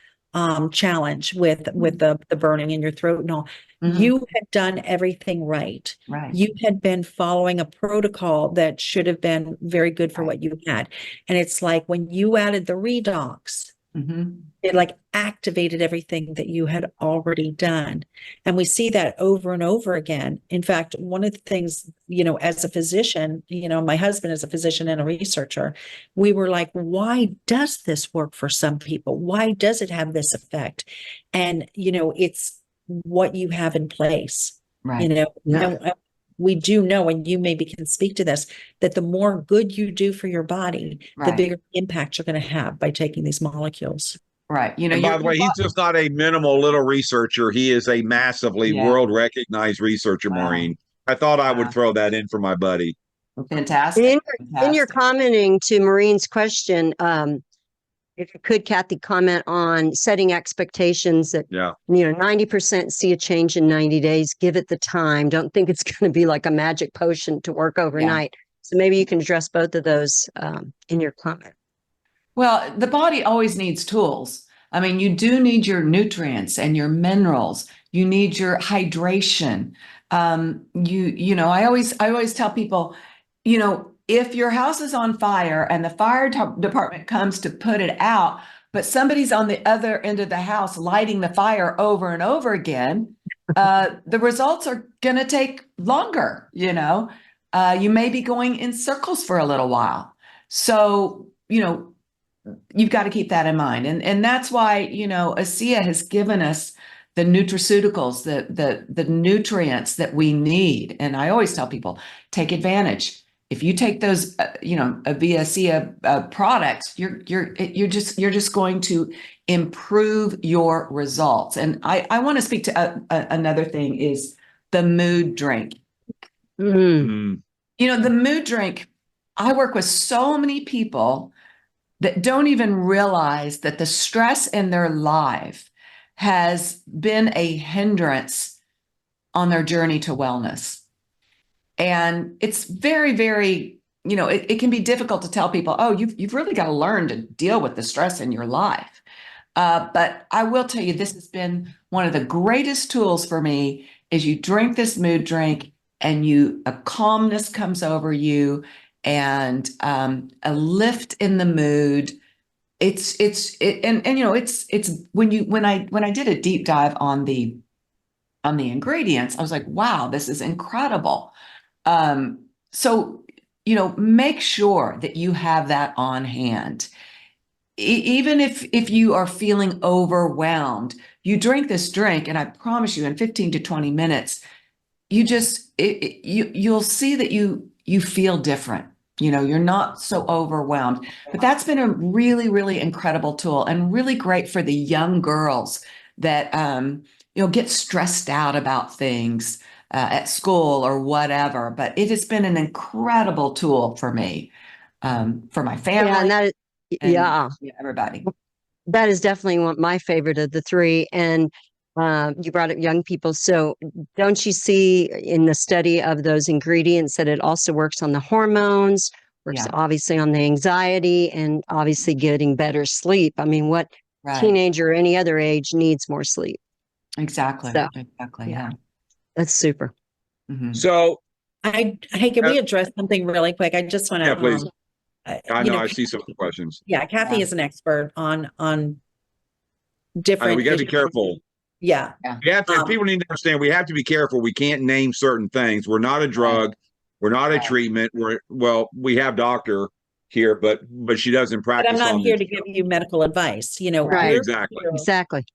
challenge with the burning in your throat and all. You had done everything right. You had been following a protocol that should have been very good for what you had. And it's like when you added the Redox, it like activated everything that you had already done. And we see that over and over again. In fact, one of the things, you know, as a physician, you know, my husband is a physician and a researcher, we were like, why does this work for some people? Why does it have this effect? And, you know, it's what you have in place, you know, and we do know, and you maybe can speak to this, that the more good you do for your body, the bigger impact you're going to have by taking these molecules. You know, and by the way, he's just not a minimal little researcher. He is a massively world recognized researcher, Maureen. I thought I would throw that in for my buddy. Fantastic. In your commenting to Maureen's question, if you could, Cathey, comment on setting expectations that, you know, 90% see a change in 90 days. Give it the time. Don't think it's going to be like a magic potion to work overnight. So maybe you can address both of those in your comment. Well, the body always needs tools. I mean, you do need your nutrients and your minerals. You need your hydration. You know, I always tell people, you know, if your house is on fire and the fire department comes to put it out, but somebody's on the other end of the house lighting the fire over and over again, the results are going to take longer. You know, you may be going in circles for a little while. So, you know, you've got to keep that in mind. And that's why, you know, ASEA has given us the nutraceuticals, the nutrients that we need. And I always tell people, take advantage. if you take those, via products, you're just going to improve your results. And I want to speak to another thing is the mood drink. Mm. The mood drink, I work with so many people that don't even realize that the stress in their life has been a hindrance on their journey to wellness. And it's very, very, it can be difficult to tell people, oh, you've really got to learn to deal with the stress in your life. But I will tell you, this has been one of the greatest tools for me is you drink this mood drink and a calmness comes over you and a lift in the mood. It's when I did a deep dive on the ingredients, I was like, wow, this is incredible. So, make sure that you have that on hand. Even if you are feeling overwhelmed, you drink this drink, and I promise you, in 15 to 20 minutes, you'll see that you feel different. You're not so overwhelmed. But that's been a really, really incredible tool and really great for the young girls that get stressed out about things at school or whatever. But it has been an incredible tool for me, for my family. Yeah, and that is, and everybody. That is definitely my favorite of the three. And you brought up young people. So don't you see in the study of those ingredients that it also works on the hormones, works obviously on the anxiety, and obviously getting better sleep? I mean, what teenager or any other age needs more sleep? Exactly. So, Exactly. Yeah. That's super. Mm-hmm. So, hey, can we address something really quick? I just want to, please. I know, I see some of the questions. Yeah, Cathey is an expert on different. We got to be careful. Yeah. People need to understand we have to be careful. We can't name certain things. We're not a drug. We're not a treatment. We have doctor here, but she doesn't practice. But I'm not here to give you medical advice. Right. Exactly.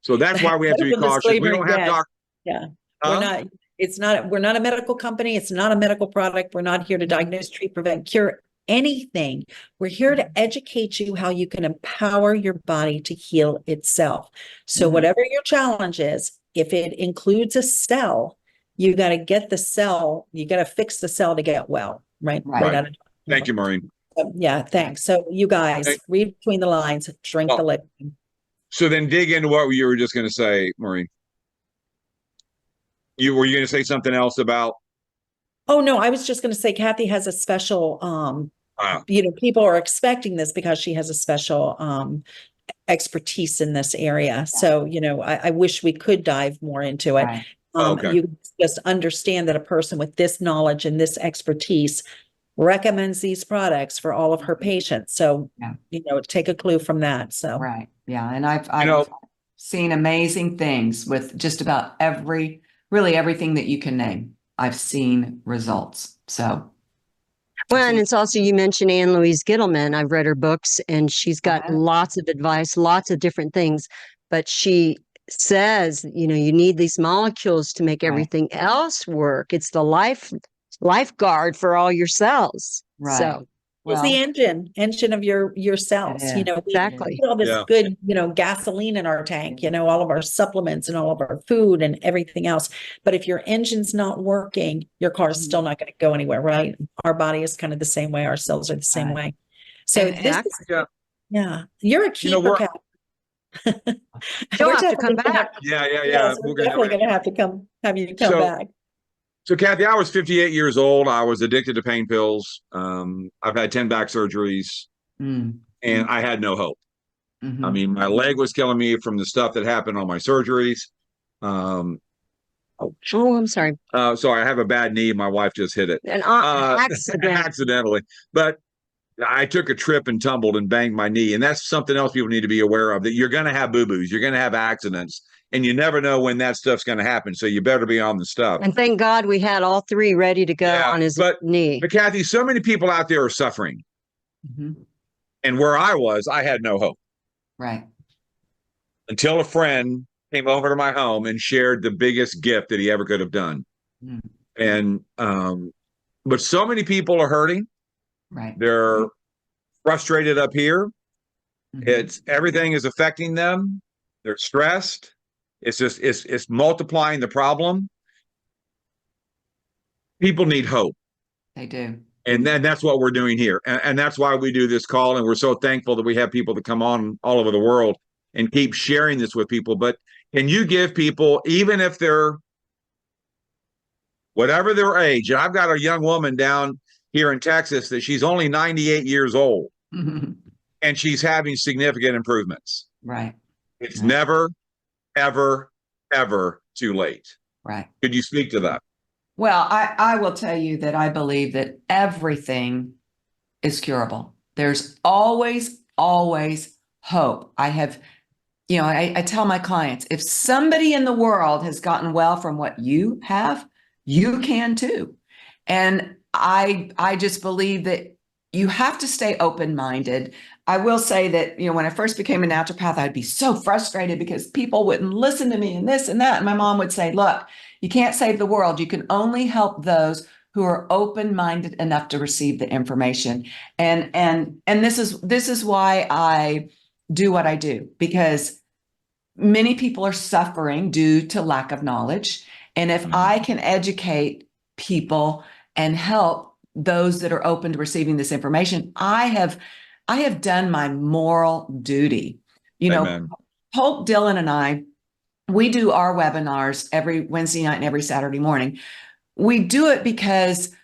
So that's why we have to be cautious. We don't have doctor. Yeah. We're not a medical company. It's not a medical product. We're not here to diagnose, treat, prevent, cure anything. We're here to educate you how you can empower your body to heal itself. So whatever your challenge is, if it includes a cell, you got to get the cell, you got to fix the cell to get well, right? Thank you, Maureen. Yeah, thanks. So you guys read between the lines, drink the liquid. So then dig into what you were just going to say, Maureen. Were you going to say something else about? Oh, no, I was just going to say Cathey has a special, people are expecting this because she has a special expertise in this area. So, I wish we could dive more into it. Right. You just understand that a person with this knowledge and this expertise recommends these products for all of her patients. So, take a clue from that. So, right. Yeah. And I've seen amazing things with just about really everything that you can name. I've seen results. So, well, and it's also, you mentioned Ann Louise Gittleman. I've read her books and she's got lots of advice, lots of different things, but she says, you need these molecules to make everything else work. It's the lifeguard for all your cells. Right. So it's the engine of your cells. Exactly. We put all this good, gasoline in our tank, all of our supplements and all of our food and everything else. But if your engine's not working, your car is still not going to go anywhere, right? Our body is kind of the same way. Our cells are the same way. So you're a keeper. You'll have to come back. Yeah. We're definitely going to have to have you come back. So, Cathey, I was 58 years old. I was addicted to pain pills. I've had 10 back surgeries, and I had no hope. I mean, my leg was killing me from the stuff that happened on my surgeries. I'm sorry. So I have a bad knee. My wife just hit it. Accidentally. But I took a trip and tumbled and banged my knee. And that's something else people need to be aware of, that you're going to have boo-boos. You're going to have accidents. And you never know when that stuff's going to happen. So you better be on the stuff. And thank God we had all three ready to go on his knee. But Cathey, so many people out there are suffering. And where I was, I had no hope. Right. Until a friend came over to my home and shared the biggest gift that he ever could have done. And but so many people are hurting. Right. They're frustrated up here. Mhm. It's everything is affecting them. They're stressed. It's multiplying the problem. People need hope. They do. And then that's what we're doing here. And that's why we do this call. And we're so thankful that we have people that come on all over the world and keep sharing this with people. But can you give people, even if they're whatever their age, and I've got a young woman down here in Texas that she's only 98 years old and she's having significant improvements. Right. It's Right. never, ever, ever too late. Right. Could you speak to that? Well, I will tell you that I believe that everything is curable. There's always, always hope. I tell my clients, if somebody in the world has gotten well from what you have, you can too. And I just believe that you have to stay open-minded. I will say that, when I first became a naturopath, I'd be so frustrated because people wouldn't listen to me and this and that. And my mom would say, look, you can't save the world. You can only help those who are open-minded enough to receive the information. And this is why I do what I do, because many people are suffering due to lack of knowledge. And if I can educate people and help those that are open to receiving this information, I have done my moral duty. Amen. Hope, Dylan, and I, we do our webinars every Wednesday night and every Saturday morning. We do it because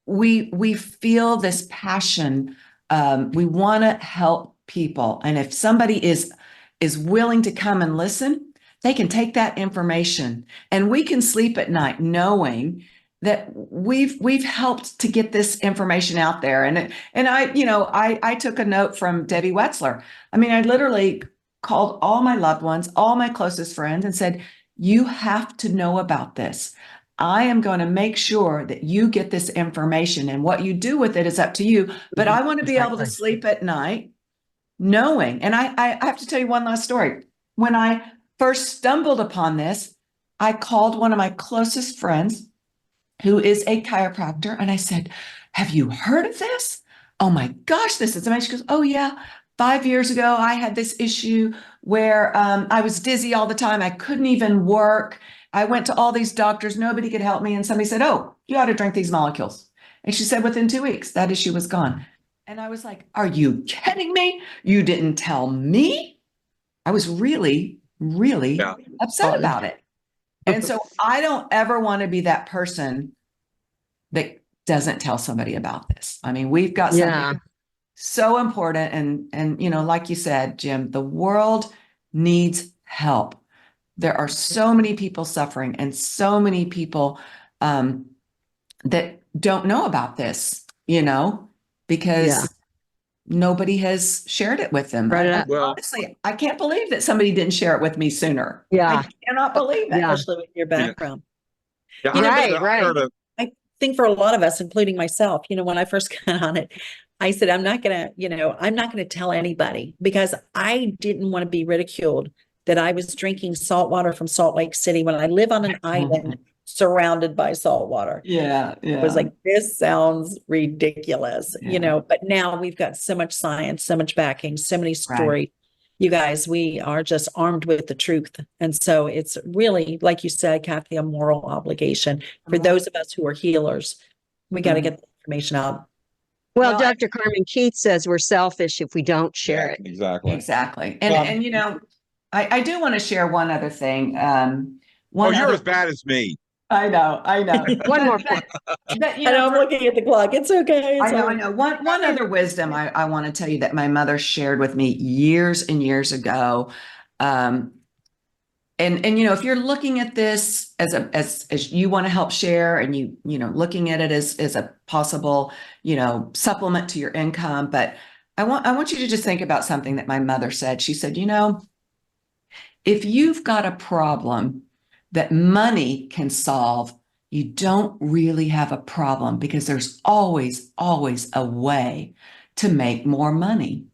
we feel this passion. We want to help people. And if somebody is willing to come and listen, they can take that information and we can sleep at night knowing that we've helped to get this information out there. And I took a note from Debbie Wetzler. I mean, I literally called all my loved ones, all my closest friends, and said, you have to know about this. I am going to make sure that you get this information, and what you do with it is up to you. But I want to be able to sleep at night knowing. And I have to tell you one last story. When I first stumbled upon this, I called one of my closest friends who is a chiropractor. And I said, have you heard of this? Oh my gosh, this is amazing. She goes, oh yeah. 5 years ago, I had this issue where I was dizzy all the time. I couldn't even work. I went to all these doctors. Nobody could help me. And somebody said, oh, you ought to drink these molecules. And she said, within 2 weeks, that issue was gone. And I was like, are you kidding me? You didn't tell me? I was really, really upset about it. And so I don't ever want to be that person that doesn't tell somebody about this. I mean, we've got something so important. And like you said, Jim, the world needs help. There are so many people suffering and so many people that don't know about this, because nobody has shared it with them. Honestly, I can't believe that somebody didn't share it with me sooner. I cannot believe it. Especially with your background. Yeah, I think for a lot of us, including myself, when I first got on it, I said, I'm not going to tell anybody, because I didn't want to be ridiculed that I was drinking salt water from Salt Lake City when I live on an island surrounded by salt water. Yeah. It was like, this sounds ridiculous, but now we've got so much science, so much backing, so many stories. Right. You guys, we are just armed with the truth. And so it's really, like you said, Cathey, a moral obligation for those of us who are healers. We got to get the information out. Well, Dr. Carmen Keith says we're selfish if we don't share it. Exactly. And I do want to share one other thing. You're as bad as me. I know. One more point. But, I'm looking at the clock. It's okay. I know. One other wisdom I want to tell you that my mother shared with me years and years ago. And if you're looking at this as you want to help share, and you looking at it as a possible supplement to your income, but I want you to just think about something that my mother said. She said, if you've got a problem that money can solve, you don't really have a problem, because there's always a way to make more money.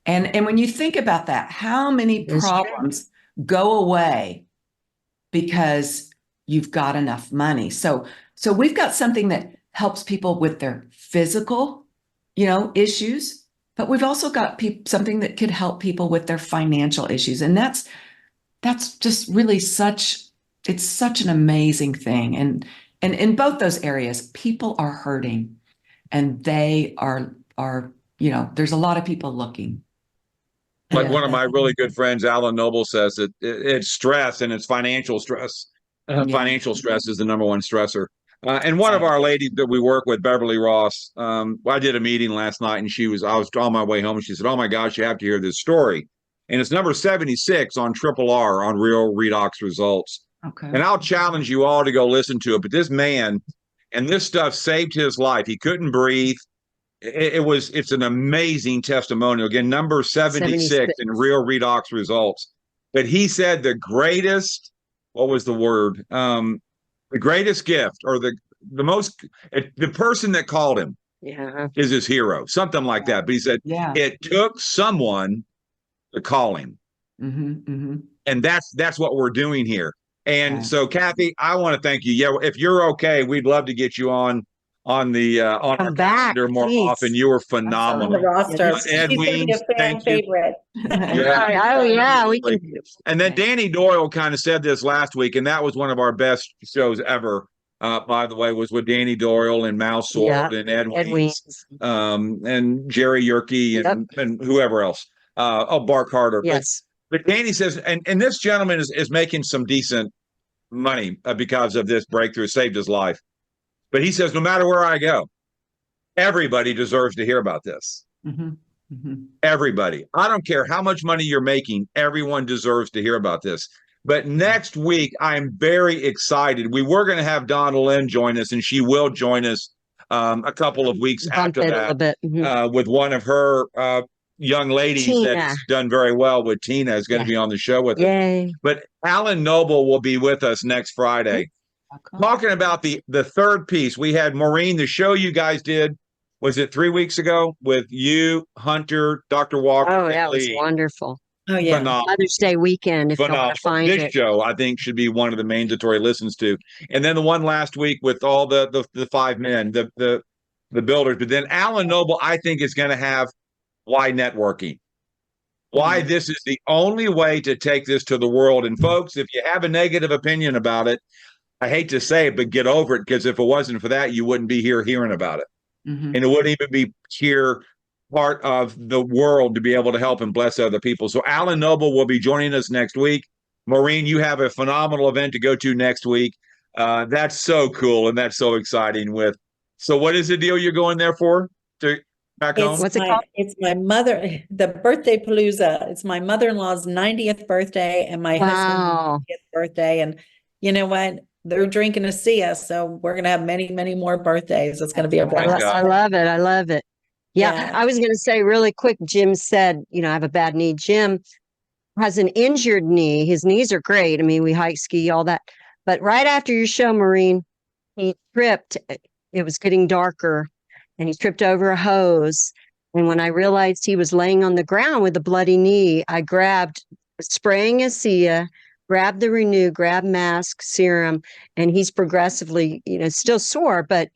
And when you think about that, how many problems go away because you've got enough money? So we've got something that helps people with their physical, issues, but we've also got something that could help people with their financial issues. And that's just really it's such an amazing thing. And in both those areas, people are hurting, and they are, there's a lot of people looking. Like one of my really good friends, Alan Noble, says that it's stress, and it's financial stress. Financial stress is the number one stressor. And one of our ladies that we work with, Beverly Ross, I did a meeting last night, and I was on my way home, and she said, "Oh my gosh, you have to hear this story." And it's number 76 on Triple R on Real Redox Results. Okay. And I'll challenge you all to go listen to it. But this man, and this stuff saved his life. He couldn't breathe. It's an amazing testimonial. Again, number 76 in Real Redox Results. But he said the greatest, what was the word? The greatest gift, or the person that called him is his hero, something like that. But he said it took someone to call him. And that's what we're doing here. And so, Cathey, I want to thank you. Yeah, if you're okay, we'd love to get you on our calendar more often. You were phenomenal. On the roster. Edwin, She's a fan favorite. We can. And then Danny Doyle kind of said this last week, and that was one of our best shows ever. By the way, was with Danny Doyle and Mal Sword and Edwin, and Jerry Yerke and whoever else. Bart Carter. Yes. But Danny says, and this gentleman is making some decent money because of this breakthrough. It saved his life. But he says, no matter where I go, everybody deserves to hear about this. Everybody. I don't care how much money you're making. Everyone deserves to hear about this. But next week, I'm very excited. We were going to have Donna Lynn join us, and she will join us a couple of weeks after that with one of her young ladies that's done very well with Tina is going to be on the show with us. But Alan Noble will be with us next Friday. Talking about the third piece. We had Maureen, the show you guys did, was it 3 weeks ago, with you, Hunter, Dr. Walker? Oh, that was wonderful. Oh, yeah. Phenomenal. Mother's Day weekend, if you want to find this show, I think, should be one of the mandatory listens to. And then the one last week with all the 5 men, the builders. But then Alan Noble, I think, is going to have why networking. Why this is the only way to take this to the world. And folks, if you have a negative opinion about it, I hate to say it, but get over it, because if it wasn't for that, you wouldn't be here hearing about it. And it wouldn't even be here part of the world to be able to help and bless other people. So Alan Noble will be joining us next week. Maureen, you have a phenomenal event to go to next week. That's so cool, and that's so exciting. So what is the deal you're going there for? Back home? What's it called? It's my mother, the birthday palooza. It's my mother-in-law's 90th birthday and my husband's 90th birthday. And you know what? They're drinking to see us. So we're going to have many, many more birthdays. It's going to be a blast. I love it. I love it. Yeah. I was going to say really quick, Jim said, I have a bad knee. Jim has an injured knee. His knees are great. I mean, we hike, ski, all that. But right after your show, Maureen, he tripped. It was getting darker, and he tripped over a hose. And when I realized he was laying on the ground with a bloody knee, I grabbed spraying ASEA, grabbed the Renew, grabbed mask, serum, and he's progressively, still sore, but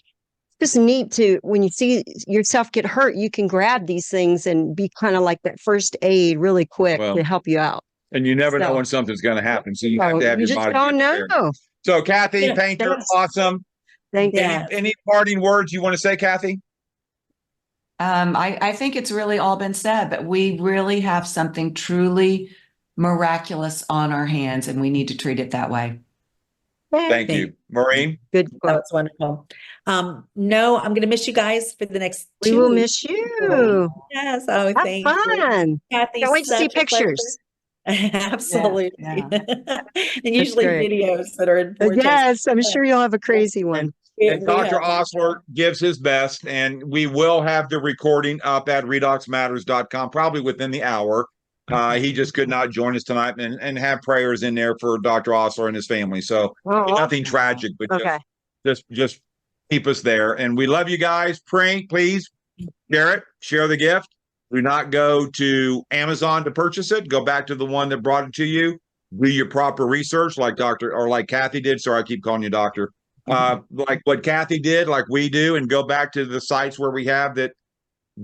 it's just neat to, when you see yourself get hurt, you can grab these things and be kind of like that first aid really quick to help you out. And you never know when something's going to happen. So you have to have your body. Don't know. So Cathey Painter, awesome. Thank you. Any parting words you want to say, Cathey? I think it's really all been said, but we really have something truly miraculous on our hands, and we need to treat it that way. Thank you. Maureen? Good. That's wonderful. No, I'm going to miss you guys for the next 2 weeks. We will miss you. Yes. Oh, thank you. Fun. Cathey, Can't wait to see pictures. Absolutely. Yeah. And usually videos that are important. Yes, I'm sure you'll have a crazy one. And Dr. Osler gives his best, and we will have the recording up at redoxmatters.com probably within the hour. He just could not join us tonight, and have prayers in there for Dr. Osler and his family. So nothing tragic, but just keep us there. And we love you guys. Pray, please share the gift. Do not go to Amazon to purchase it. Go back to the one that brought it to you. Do your proper research like Cathey did. Sorry, I keep calling you doctor. like what Cathey did, like we do, and go back to the sites where we have that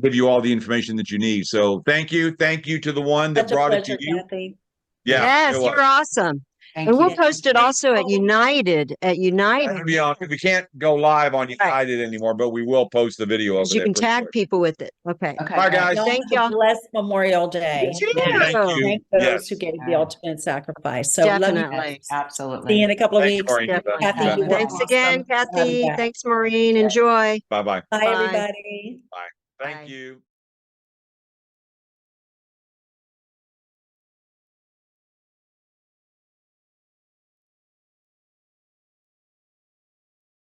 give you all the information that you need. So thank you. Thank you to the one that Such a brought it pleasure, to you. Kathy. Yeah. Yes, it was. you're awesome. Thank And we'll you. post it also at United, That'll be on. We can't go live on United anymore, but we will post the video of you it. can tag people with it. Okay. Okay. Bye, great. guys. Y'all Thank have a y'all. blessed Memorial Day. You too. And Thank you. Thank those Yes. who gave the Yeah. ultimate sacrifice. So love you Definitely. guys. See Absolutely. you in a couple of Thank you, weeks. Maureen. Definitely. Kathy, Yeah. you were Thanks again, awesome. Love you Kathy. back. Thanks, Maureen. Enjoy. Bye-bye. Bye, Bye. everybody. Thank Bye. you.